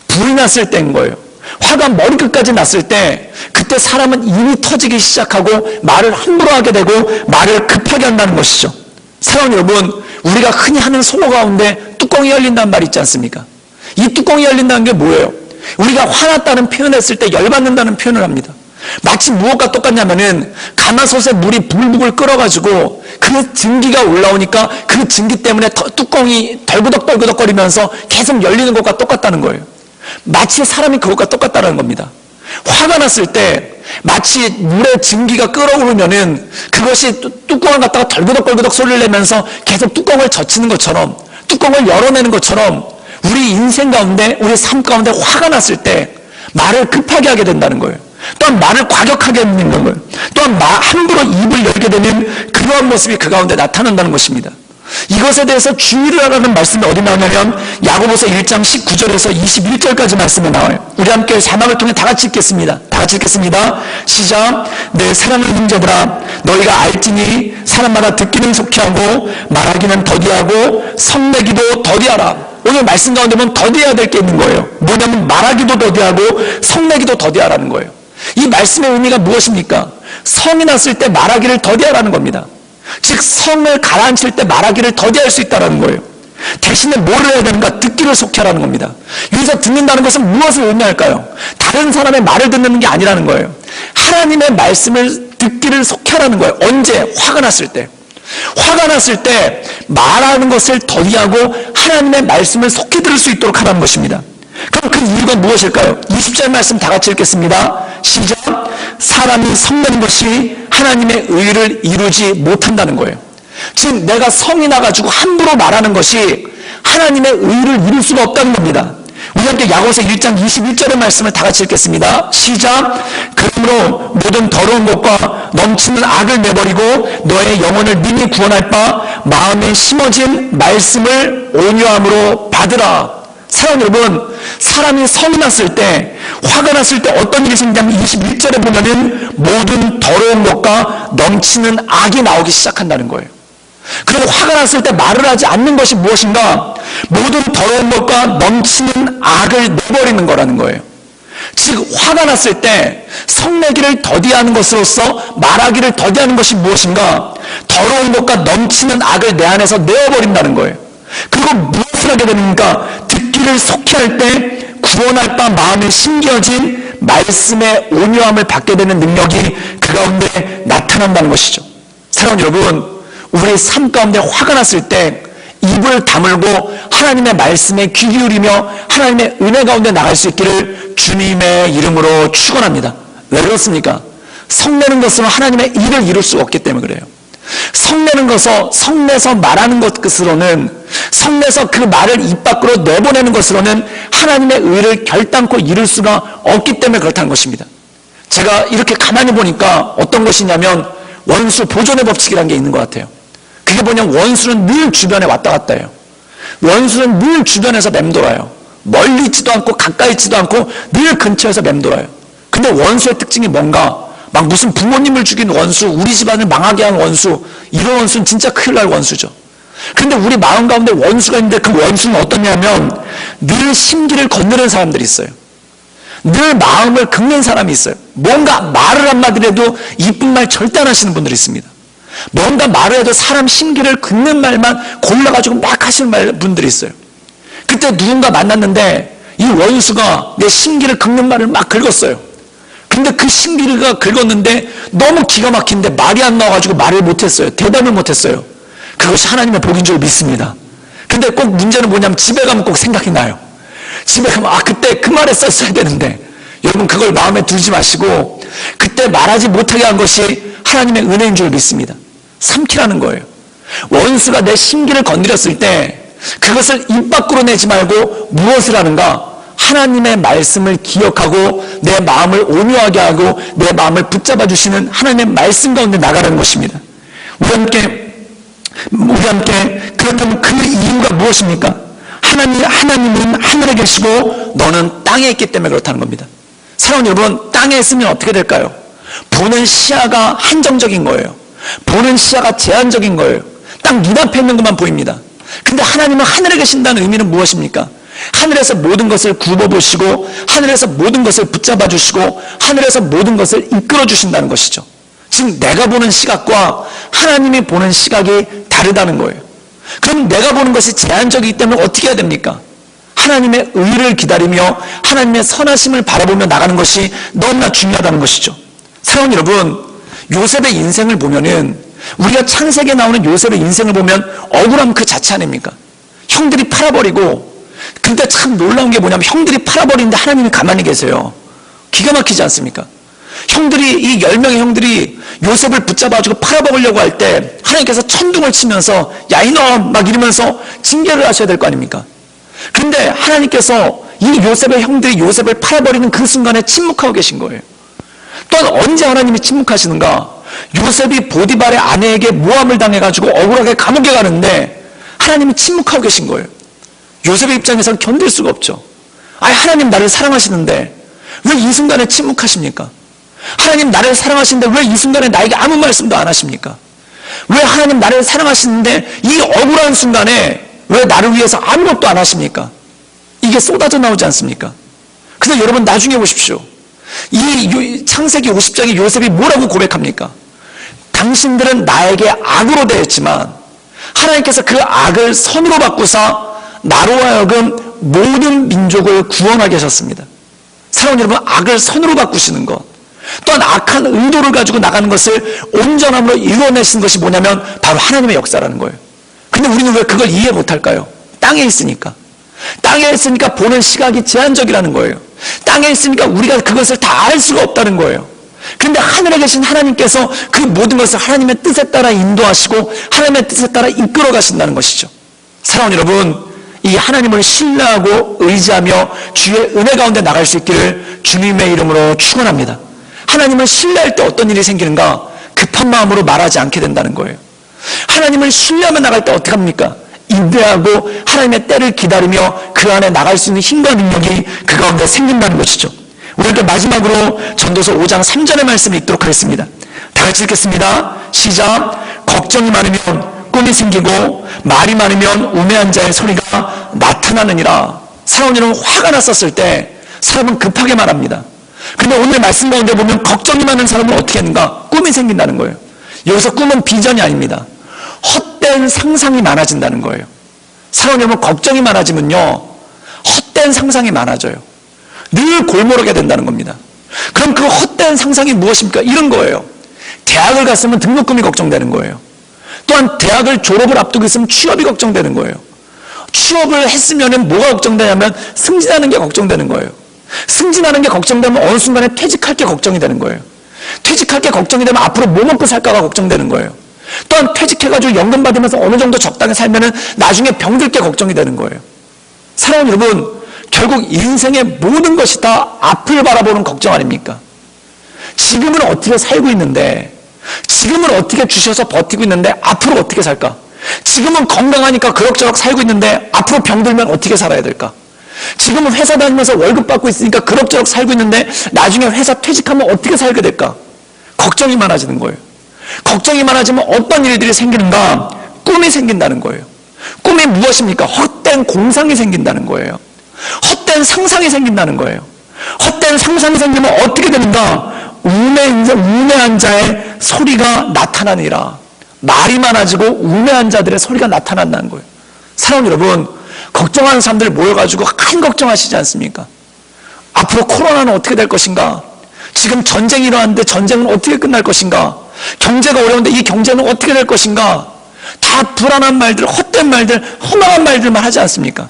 불이 났을 때인 거예요. 화가 머리끝까지 났을 때 그때 사람은 입이 터지기 시작하고 말을 함부로 하게 되고 말을 급하게 한다는 것이죠. 사랑하는 여러분, 우리가 흔히 하는 소모 가운데 뚜껑이 열린다는 말이 있지 않습니까? 이 뚜껑이 열린다는 게 뭐예요? 우리가 화났다는 표현을 했을 때 열받는다는 표현을 합니다. 마치 무엇과 똑같냐면은 가마솥에 물이 부글부글 끓어가지고 그 증기가 올라오니까 그 증기 때문에 뚜껑이 덜그덕덜그덕거리면서 계속 열리는 것과 똑같다는 거예요. 마치 사람이 그것과 똑같다는 겁니다. 화가 났을 때 마치 물의 증기가 끓어오르면은 그것이 뚜껑을 갖다가 덜그덕덜그덕 소리를 내면서 계속 뚜껑을 젖히는 것처럼, 뚜껑을 열어내는 것처럼 우리 인생 가운데, 우리 삶 가운데 화가 났을 때 말을 급하게 하게 된다는 거예요. 또한 말을 과격하게 하는 거예요. 또한 함부로 입을 열게 되면 그러한 모습이 그 가운데 나타난다는 것입니다. 이것에 대해서 주의를 하라는 말씀이 어디 나오냐면 야고보서 1장 19절에서 21절까지 말씀이 나와요. 우리 함께 자막을 통해 다 같이 읽겠습니다. 다 같이 읽겠습니다. 시작. 내 사랑하는 형제들아, 너희가 알지니 사람마다 듣기는 속히 하고 말하기는 더디하고 성내기도 더디하라. 오늘 말씀 가운데 보면 더디해야 될 게 있는 거예요. 뭐냐면 말하기도 더디하고 성내기도 더디하라는 거예요. 이 말씀의 의미가 무엇입니까? 성이 났을 때 말하기를 더디하라는 겁니다. 즉 성을 가라앉힐 때 말하기를 더디할 수 있다는 거예요. 대신에 뭐를 해야 되는가? 듣기를 속히 하라는 겁니다. 여기서 듣는다는 것은 무엇을 의미할까요? 다른 사람의 말을 듣는 게 아니라는 거예요. 하나님의 말씀을 듣기를 속해라는 거예요. 언제? 화가 났을 때. 화가 났을 때 말하는 것을 더디하고 하나님의 말씀을 속히 들을 수 있도록 하라는 것입니다. 그럼 그 이유가 무엇일까요? 20절 말씀 다 같이 읽겠습니다. 시작. 사람이 성내는 것이 하나님의 의를 이루지 못한다는 거예요. 지금 내가 성이 나가지고 함부로 말하는 것이 하나님의 의를 이룰 수가 없다는 겁니다. 우리 함께 야고보서 1장 21절의 말씀을 다 같이 읽겠습니다. 시작. 그러므로 모든 더러운 것과 넘치는 악을 내버리고 너의 영혼을 능히 구원할 바 마음에 심어진 말씀을 온유함으로 받으라. 사랑하는 여러분, 사람이 성이 났을 때, 화가 났을 때 어떤 일이 생기냐면 21절에 보면은 모든 더러운 것과 넘치는 악이 나오기 시작한다는 거예요. 그리고 화가 났을 때 말을 하지 않는 것이 무엇인가? 모든 더러운 것과 넘치는 악을 내버리는 거라는 거예요. 즉 화가 났을 때 성내기를 더디하는 것으로서 말하기를 더디하는 것이 무엇인가? 더러운 것과 넘치는 악을 내 안에서 내어버린다는 거예요. 그리고 무엇을 하게 됩니까? 듣기를 속히 할 때 구원할 바 마음에 심겨진 말씀의 온유함을 받게 되는 능력이 그 가운데 나타난다는 것이죠. 사랑하는 여러분, 우리의 삶 가운데 화가 났을 때 입을 다물고 하나님의 말씀에 귀 기울이며 하나님의 은혜 가운데 나갈 수 있기를 주님의 이름으로 축원합니다. 왜 그렇습니까? 성내는 것으로 하나님의 일을 이룰 수가 없기 때문에 그래요. 성내는 것은 성내서 말하는 것으로는, 성내서 그 말을 입 밖으로 내보내는 것으로는 하나님의 의를 결단코 이룰 수가 없기 때문에 그렇다는 것입니다. 제가 이렇게 가만히 보니까 어떤 것이냐면 원수 보존의 법칙이라는 게 있는 것 같아요. 그게 뭐냐면 원수는 늘 주변에 왔다 갔다 해요. 원수는 늘 주변에서 맴돌아요. 멀리 있지도 않고 가까이 있지도 않고 늘 근처에서 맴돌아요. 근데 원수의 특징이 뭔가? 막 무슨 부모님을 죽인 원수, 우리 집안을 망하게 한 원수, 이런 원수는 진짜 큰일 날 원수죠. 그런데 우리 마음 가운데 원수가 있는데 그 원수는 어떠냐면 늘 심기를 건드는 사람들이 있어요. 늘 마음을 긁는 사람이 있어요. 뭔가 말을 한마디라도 이쁜 말 절대 안 하시는 분들이 있습니다. 뭔가 말을 해도 사람 심기를 긁는 말만 골라가지고 막 하시는 분들이 있어요. 그때 누군가 만났는데 이 원수가 내 심기를 긁는 말을 막 긁었어요. 근데 그 심기가 긁었는데 너무 기가 막힌데 말이 안 나와가지고 말을 못했어요. 대답을 못했어요. 그것이 하나님의 복인 줄 믿습니다. 근데 꼭 문제는 뭐냐면 집에 가면 꼭 생각이 나요. 집에 가면 그때 그 말을 썼어야 되는데, 여러분 그걸 마음에 두지 마시고 그때 말하지 못하게 한 것이 하나님의 은혜인 줄 믿습니다. 삼키라는 거예요. 원수가 내 심기를 건드렸을 때 그것을 입 밖으로 내지 말고 무엇을 하는가? 하나님의 말씀을 기억하고 내 마음을 온유하게 하고 내 마음을 붙잡아 주시는 하나님의 말씀 가운데 나가라는 것입니다. 우리 함께 그렇다면 그 이유가 무엇입니까? 하나님은 하늘에 계시고 너는 땅에 있기 때문에 그렇다는 겁니다. 사랑하는 여러분, 땅에 있으면 어떻게 될까요? 보는 시야가 한정적인 거예요. 보는 시야가 제한적인 거예요. 딱 눈앞에 있는 것만 보입니다. 근데 하나님은 하늘에 계신다는 의미는 무엇입니까? 하늘에서 모든 것을 굽어보시고 하늘에서 모든 것을 붙잡아 주시고 하늘에서 모든 것을 이끌어 주신다는 것이죠. 지금 내가 보는 시각과 하나님이 보는 시각이 다르다는 거예요. 그럼 내가 보는 것이 제한적이기 때문에 어떻게 해야 됩니까? 하나님의 의를 기다리며 하나님의 선하심을 바라보며 나가는 것이 너무나 중요하다는 것이죠. 사랑하는 여러분, 요셉의 인생을 보면은, 우리가 창세기에 나오는 요셉의 인생을 보면 억울함 그 자체 아닙니까? 형들이 팔아버리고, 근데 참 놀라운 게 뭐냐면 형들이 팔아버리는데 하나님이 가만히 계세요. 기가 막히지 않습니까? 형들이, 이 10명의 형들이 요셉을 붙잡아주고 팔아먹으려고 할 때 하나님께서 천둥을 치면서 야 이놈 막 이러면서 징계를 하셔야 될 거 아닙니까? 그런데 하나님께서 이 요셉의 형들이 요셉을 팔아버리는 그 순간에 침묵하고 계신 거예요. 또한 언제 하나님이 침묵하시는가? 요셉이 보디발의 아내에게 모함을 당해가지고 억울하게 감옥에 가는데 하나님이 침묵하고 계신 거예요. 요셉의 입장에서는 견딜 수가 없죠. 아니 하나님 나를 사랑하시는데 왜 이 순간에 침묵하십니까? 하나님 나를 사랑하시는데 왜 이 순간에 나에게 아무 말씀도 안 하십니까? 왜 하나님 나를 사랑하시는데 이 억울한 순간에 왜 나를 위해서 아무것도 안 하십니까? 이게 쏟아져 나오지 않습니까? 근데 여러분 나중에 보십시오. 이 창세기 50장에 요셉이 뭐라고 고백합니까? 당신들은 나에게 악으로 대했지만 하나님께서 그 악을 선으로 바꾸사 나로 하여금 모든 민족을 구원하게 하셨습니다. 사랑하는 여러분, 악을 선으로 바꾸시는 것, 또한 악한 의도를 가지고 나가는 것을 온전함으로 이루어내신 것이 뭐냐면 바로 하나님의 역사라는 거예요. 근데 우리는 왜 그걸 이해 못할까요? 땅에 있으니까. 땅에 있으니까 보는 시각이 제한적이라는 거예요. 땅에 있으니까 우리가 그것을 다 알 수가 없다는 거예요. 그런데 하늘에 계신 하나님께서 그 모든 것을 하나님의 뜻에 따라 인도하시고 하나님의 뜻에 따라 이끌어 가신다는 것이죠. 사랑하는 여러분, 이 하나님을 신뢰하고 의지하며 주의 은혜 가운데 나갈 수 있기를 주님의 이름으로 축원합니다. 하나님을 신뢰할 때 어떤 일이 생기는가? 급한 마음으로 말하지 않게 된다는 거예요. 하나님을 신뢰하며 나갈 때 어떻게 합니까? 인내하고 하나님의 때를 기다리며 그 안에 나갈 수 있는 힘과 능력이 그 가운데 생긴다는 것이죠. 우리가 마지막으로 전도서 5장 3절의 말씀을 읽도록 하겠습니다. 다 같이 읽겠습니다. 시작. 걱정이 많으면 꿈이 생기고 말이 많으면 우매한 자의 소리가 나타나느니라. 사랑하는 여러분, 화가 났었을 때 사람은 급하게 말합니다. 근데 오늘 말씀 가운데 보면 걱정이 많은 사람은 어떻게 하는가? 꿈이 생긴다는 거예요. 여기서 꿈은 비전이 아닙니다. 헛된 상상이 많아진다는 거예요. 사랑하는 여러분, 걱정이 많아지면요 헛된 상상이 많아져요. 늘 골몰하게 된다는 겁니다. 그럼 그 헛된 상상이 무엇입니까? 이런 거예요. 대학을 갔으면 등록금이 걱정되는 거예요. 또한 대학을 졸업을 앞두고 있으면 취업이 걱정되는 거예요. 취업을 했으면 뭐가 걱정되냐면 승진하는 게 걱정되는 거예요. 승진하는 게 걱정되면 어느 순간에 퇴직할 게 걱정이 되는 거예요. 퇴직할 게 걱정이 되면 앞으로 뭐 먹고 살까가 걱정되는 거예요. 또한 퇴직해가지고 연금 받으면서 어느 정도 적당히 살면은 나중에 병들 게 걱정이 되는 거예요. 사랑하는 여러분, 결국 인생의 모든 것이 다 앞을 바라보는 걱정 아닙니까? 지금은 어떻게 살고 있는데, 지금은 어떻게 주셔서 버티고 있는데 앞으로 어떻게 살까? 지금은 건강하니까 그럭저럭 살고 있는데 앞으로 병들면 어떻게 살아야 될까? 지금은 회사 다니면서 월급 받고 있으니까 그럭저럭 살고 있는데 나중에 회사 퇴직하면 어떻게 살게 될까? 걱정이 많아지는 거예요. 걱정이 많아지면 어떤 일들이 생기는가? 꿈이 생긴다는 거예요. 꿈이 무엇입니까? 헛된 공상이 생긴다는 거예요. 헛된 상상이 생긴다는 거예요. 헛된 상상이 생기면 어떻게 되는가? 우매한 자의 소리가 나타나니라. 말이 많아지고 우매한 자들의 소리가 나타난다는 거예요. 사랑하는 여러분, 걱정하는 사람들 모여가지고 큰 걱정하시지 않습니까? 앞으로 코로나는 어떻게 될 것인가? 지금 전쟁이 일어났는데 전쟁은 어떻게 끝날 것인가? 경제가 어려운데 이 경제는 어떻게 될 것인가? 다 불안한 말들, 헛된 말들, 허망한 말들만 하지 않습니까?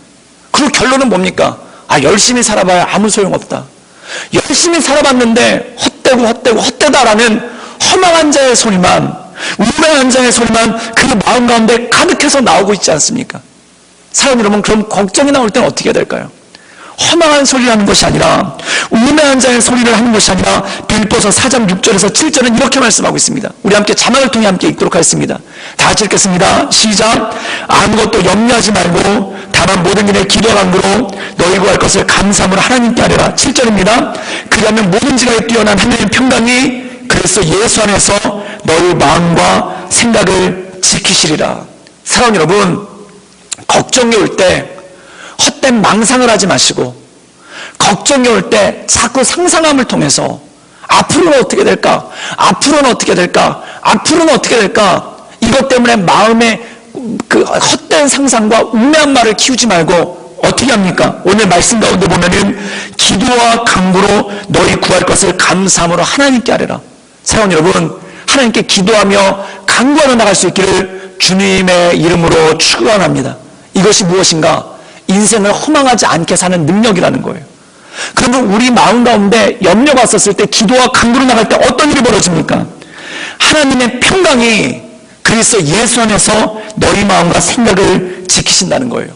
그리고 결론은 뭡니까? 열심히 살아봐야 아무 소용없다. 열심히 살아봤는데 헛되다라는 허망한 자의 소리만, 우매한 자의 소리만 그 마음 가운데 가득해서 나오고 있지 않습니까? 사랑하는 여러분, 그럼 걱정이 나올 때는 어떻게 해야 될까요? 허망한 소리를 하는 것이 아니라, 우매한 자의 소리를 하는 것이 아니라 빌립보서 4장 6절에서 7절은 이렇게 말씀하고 있습니다. 우리 함께 자막을 통해 함께 읽도록 하겠습니다. 다 같이 읽겠습니다. 시작. 아무것도 염려하지 말고 다만 모든 일에 기도와 간구로 너희 구할 것을 감사함으로 하나님께 아뢰라. 7절입니다. 그러면 모든지가 뛰어난 하나님의 평강이 그리스도 예수 안에서 너희 마음과 생각을 지키시리라. 사랑하는 여러분, 걱정이 올 때 헛된 망상을 하지 마시고, 걱정이 올 때 자꾸 상상함을 통해서 앞으로는 어떻게 될까? 앞으로는 어떻게 될까? 앞으로는 어떻게 될까? 이것 때문에 마음에 그 헛된 상상과 우매한 말을 키우지 말고 어떻게 합니까? 오늘 말씀 가운데 보면은 기도와 간구로 너희 구할 것을 감사함으로 하나님께 아뢰라. 사랑하는 여러분, 하나님께 기도하며 간구하며 나갈 수 있기를 주님의 이름으로 축원합니다. 이것이 무엇인가? 인생을 허망하지 않게 사는 능력이라는 거예요. 그러면 우리 마음 가운데 염려가 왔었을 때 기도와 간구로 나갈 때 어떤 일이 벌어집니까? 하나님의 평강이 그리스도 예수 안에서 너희 마음과 생각을 지키신다는 거예요.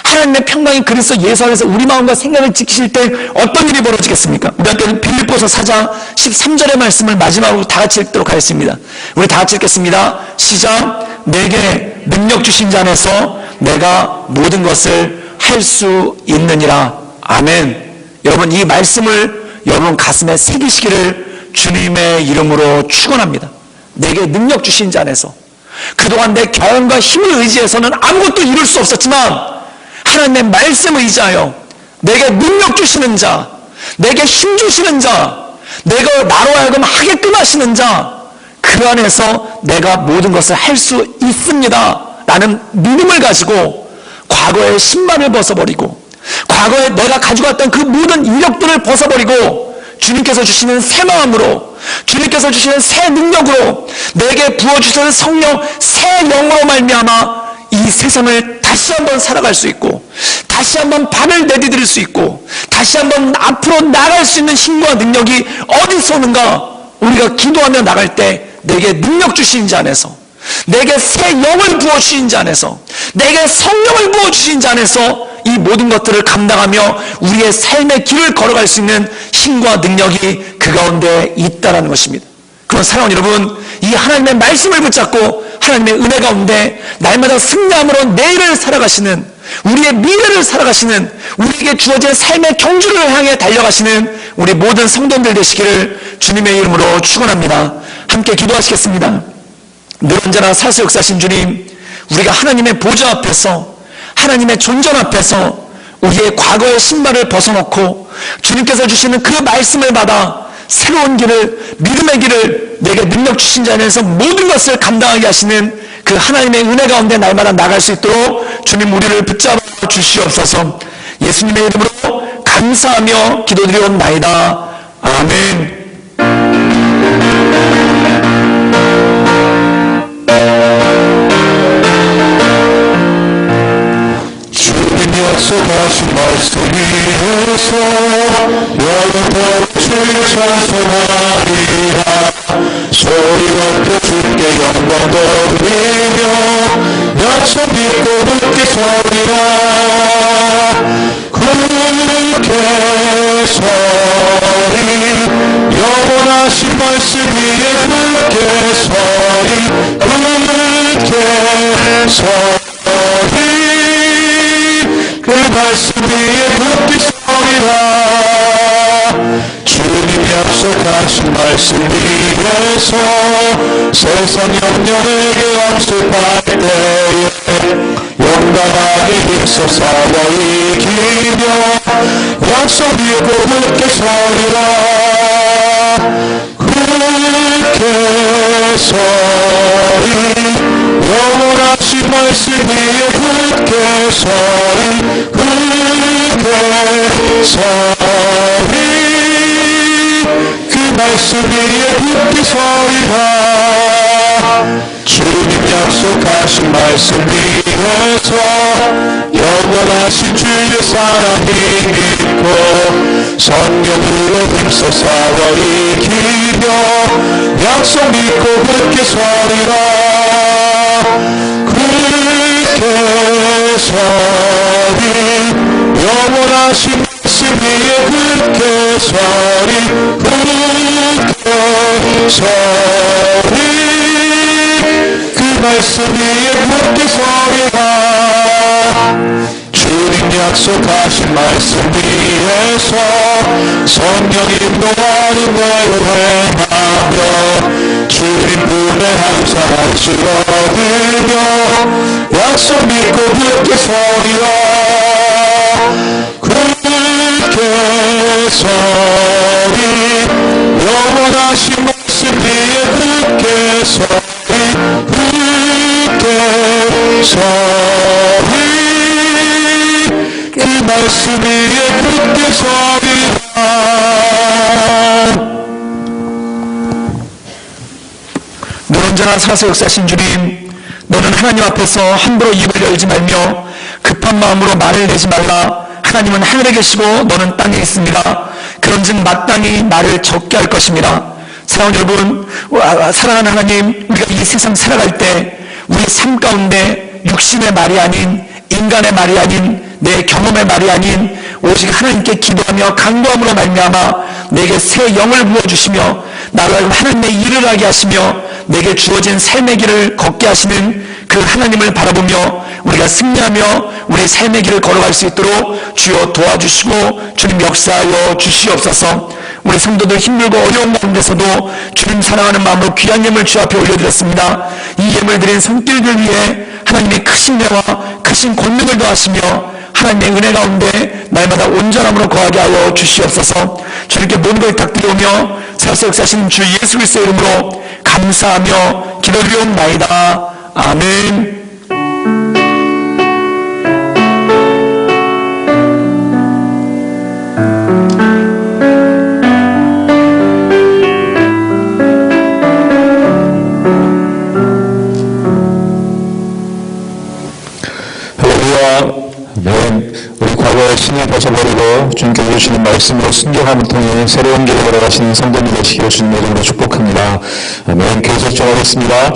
하나님의 평강이 그리스도 예수 안에서 우리 마음과 생각을 지키실 때 어떤 일이 벌어지겠습니까? 우리 함께 빌립보서 4장 13절의 말씀을 마지막으로 다 같이 읽도록 하겠습니다. 우리 다 같이 읽겠습니다. 시작. 내게 능력 주신 자 안에서 내가 모든 것을 할 수 있느니라. 아멘. 여러분, 이 말씀을 여러분 가슴에 새기시기를 주님의 이름으로 축원합니다. 내게 능력 주신 자 안에서 그동안 내 경험과 힘을 의지해서는 아무것도 이룰 수 없었지만 하나님의 말씀을 의지하여 내게 능력 주시는 자, 내게 힘 주시는 자, 내가 나로 하여금 하게끔 하시는 자, 그 안에서 내가 모든 것을 할 수 있습니다 라는 믿음을 가지고 과거의 신발을 벗어버리고 과거에 내가 가지고 왔던 그 모든 이력들을 벗어버리고 주님께서 주시는 새 마음으로, 주님께서 주시는 새 능력으로, 내게 부어주시는 성령 새 영으로 말미암아 이 세상을 다시 한번 살아갈 수 있고, 다시 한번 발을 내디딜 수 있고, 다시 한번 앞으로 나갈 수 있는 힘과 능력이 어디서 오는가? 우리가 기도하며 나갈 때 내게 능력 주신 자 안에서, 내게 새 영을 부어주신 자 안에서, 내게 성령을 부어주신 자 안에서 이 모든 것들을 감당하며 우리의 삶의 길을 걸어갈 수 있는 힘과 능력이 그 가운데 있다는 것입니다. 그런 사랑하는 여러분, 이 하나님의 말씀을 붙잡고 하나님의 은혜 가운데 날마다 승리함으로 내일을 살아가시는, 우리의 미래를 살아가시는, 우리에게 주어진 삶의 경주를 향해 달려가시는 우리 모든 성도들 되시기를 주님의 이름으로 축원합니다. 함께 기도하시겠습니다. 늘 언제나 살아서 역사하신 주님, 우리가 하나님의 보좌 앞에서, 하나님의 존전 앞에서 우리의 과거의 신발을 벗어놓고 주님께서 주시는 그 말씀을 받아 새로운 길을, 믿음의 길을, 내게 능력 주신 자 안에서 모든 것을 감당하게 하시는 그 하나님의 은혜 가운데 날마다 나갈 수 있도록 주님 우리를 붙잡아 주시옵소서. 예수님의 이름으로 감사하며 기도드리옵나이다. 아멘. 주님이 약속하신 말씀 위에서 영원토록 주를 찬송하리라. 소리가 주께 영광 돌리며 약속 믿고 굳게 서리라. 굳게 서리, 영원하신 말씀 위에 굳게 서리, 굳게 서리, 그 말씀 위에 굳게 서리라. 주님이 약속하신 말씀 위에서 세상 영령에게 엄습할 때에 용감하게 힘써 싸워 이기며 약속 믿고 굳게 서리라. 굳게 서리, 영원하신 말씀 위에 굳게 서리, 굳게 서리, 그 말씀 위에 굳게 서리라. 주님 약속하신 말씀 위에서 영원하신 주의 사랑이 믿고 성령으로 힘써 싸워 이기며 약속 믿고 굳게 서리라. 굳게 서리, 영원하신 말씀 위에 굳게 서리, 굳게 서리, 그 말씀 위에 굳게 서리라. 주님 약속하신 말씀 위에서 성령이 인도하는 대로 행하며 주님 품에 항상 쓰러들며 약속 믿고 굳게 서리라. 굳게 서리, 영원하신 말씀 위에 굳게 서리, 굳게 서리, 그 말씀 위에 굳게 서리라. 늘 언제나 살아서 역사하신 주님, 너는 하나님 앞에서 함부로 입을 열지 말며 급한 마음으로 말을 내지 말라. 하나님은 하늘에 계시고 너는 땅에 있습니다. 그런즉 마땅히 말을 적게 할 것입니다. 사랑하는 여러분, 사랑하는 하나님, 우리가 이 세상 살아갈 때 우리 삶 가운데 육신의 말이 아닌, 인간의 말이 아닌, 내 경험의 말이 아닌 오직 하나님께 기도하며 간구함으로 말미암아 내게 새 영을 부어주시며 나로 하여금 하나님의 일을 하게 하시며 내게 주어진 삶의 길을 걷게 하시는 그 하나님을 바라보며 우리가 승리하며 우리 삶의 길을 걸어갈 수 있도록 주여 도와주시고 주님 역사하여 주시옵소서. 우리 성도들 힘들고 어려운 가운데서도 주님 사랑하는 마음으로 귀한 예물 주 앞에 올려드렸습니다. 이 예물 드린 손길들 위해 하나님의 크신 은혜와 크신 권능을 더하시며 하나님의 은혜 가운데 날마다 온전함으로 거하게 하여 주시옵소서. 주님께 모든 걸 닥드리오며 살아서 역사하시는 주 예수 그리스도의 이름으로 감사하며 기도드리옵나이다. 아멘. 우리 과거의 신을 벗어버리고 주님께서 주시는 말씀으로 순종함을 통해 새로운 길을 걸어가시는 성도님 되시기를 주님의 이름으로 축복합니다. 아멘. 계속 전하겠습니다.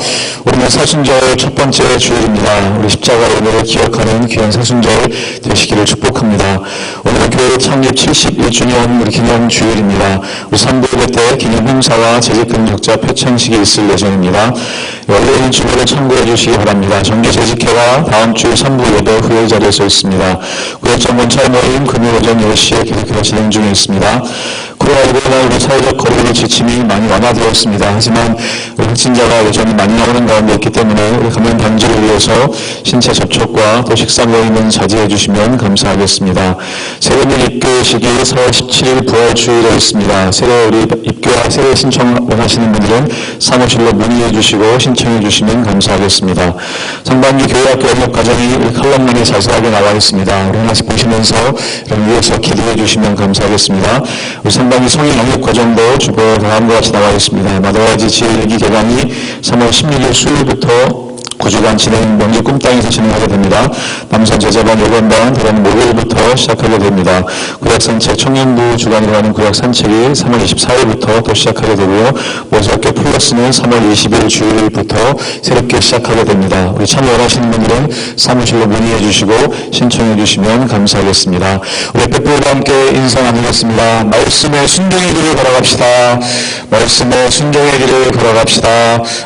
오늘 사순절 첫 번째 주일입니다. 우리 십자가의 은혜를 기억하는 귀한 사순절 되시기를 축복합니다. 오늘은 교회 창립 71주년 우리 기념 주일입니다. 우리 3부 때 기념 행사와 재직금적자 표창식이 있을 예정입니다. 열린 주보를 참고해 주시기 바랍니다. 정기 재직회와 다음 주 3부 예배 후에 자리에 서 있습니다. 구역장 원찰 모임 금요일 오전 10시에 계속해서 진행 중에 있습니다. 코로나19로 우리 사회적 거리두기 지침이 많이 완화되었습니다. 하지만 확진자가 여전히 많이 나오는 가운데 있기 때문에 우리 감염 방지를 위해서 신체 접촉과 또 식사 모임은 자제해 주시면 감사하겠습니다. 세례님 입교식이 4월 17일 부활주일에 있습니다. 세례 우리 입교와 세례 신청 원하시는 분들은 사무실로 문의해 주시고 신청해 주시면 감사하겠습니다. 상반기 교회학교 영역과정이 우리 칼럼란에 자세하게 나와 있습니다. 우리 하나씩 보시면서 이런 위해서 기도해 주시면 감사하겠습니다. 우리 상반기 성인 영역과정도 주보 다음과 같이 나와 있습니다. 마다가지 제1기 개강이 3월 16일 수요일부터 9주간 진행 명지 꿈땅에서 진행하게 됩니다. 남선 제자반 5번반 다른 목요일부터 시작하게 됩니다. 구약산책 청년부 주간으로 하는 구약산책이 3월 24일부터 또 시작하게 되고요. 모세학교 플러스는 3월 20일 주일부터 새롭게 시작하게 됩니다. 우리 참여 원하시는 분들은 사무실로 문의해 주시고 신청해 주시면 감사하겠습니다. 우리 백부와 함께 인사 나누겠습니다. 말씀의 순종의 길을 걸어갑시다. 말씀의 순종의 길을 걸어갑시다.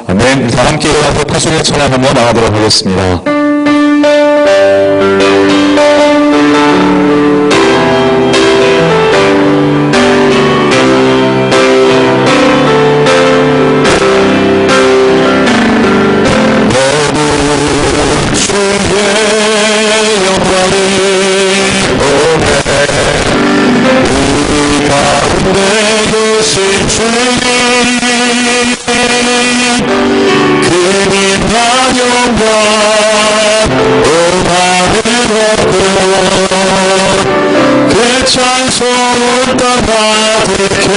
아멘. 다 함께 일어나서 파송의 찬양 한번 나가도록 하겠습니다. 찬송을 따라듣게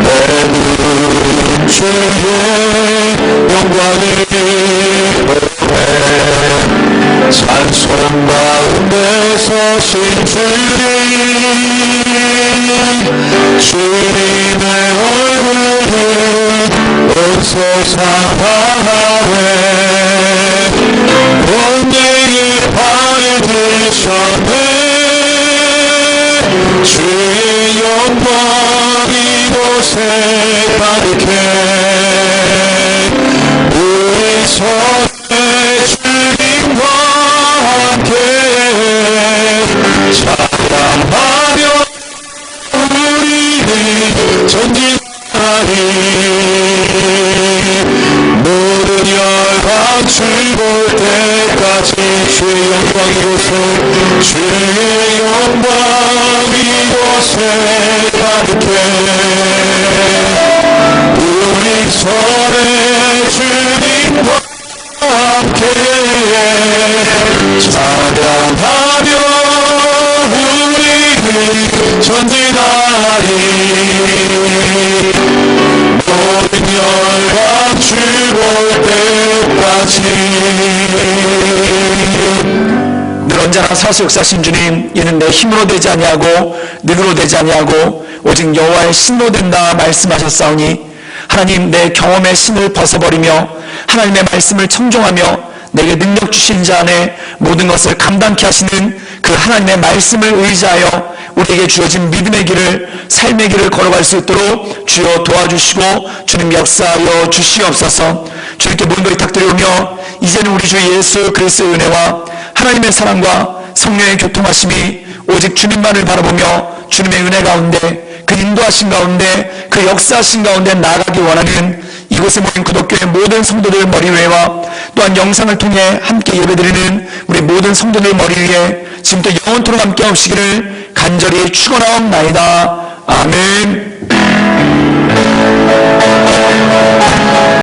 내는 주의 영광을 보내 찬송 가운데 서신 주님의 얼굴을 온 세상 바라네 온전히 발을 드셨네 주의 영광 이곳에 가득해 우리 손에 주님과 함께 찬양하며 우리는 전진하리 모든 열방 주볼 때까지 주의 영광 이곳에 주의 영광 이곳에 가득해 우리 손에 주님과 함께 찬양하며 우리는 전진하리 모든 열방 주볼 때까지 늘 언제나 사수 역사신 주님, 이는 내 힘으로 되지 아니하고 능으로 되지 아니하고 오직 여호와의 신으로 된다 말씀하셨사오니 하나님 내 경험의 신을 벗어버리며 하나님의 말씀을 청종하며 내게 능력 주신 자 안에 모든 것을 감당케 하시는 그 하나님의 말씀을 의지하여 우리에게 주어진 믿음의 길을 삶의 길을 걸어갈 수 있도록 주여 도와주시고 주님 역사하여 주시옵소서. 주님께 모든 걸 부탁드리오며 이제는 우리 주 예수 그리스도의 은혜와 하나님의 사랑과 성령의 교통하심이 오직 주님만을 바라보며 주님의 은혜 가운데 그 인도하신 가운데 그 역사하신 가운데 나아가기 원하는 이곳에 모인 구독교회 모든 성도들 머리 위에와 또한 영상을 통해 함께 예배드리는 우리 모든 성도들 머리 위에 지금부터 영원토록 함께 하시기를 간절히 축원하옵나이다. 아멘.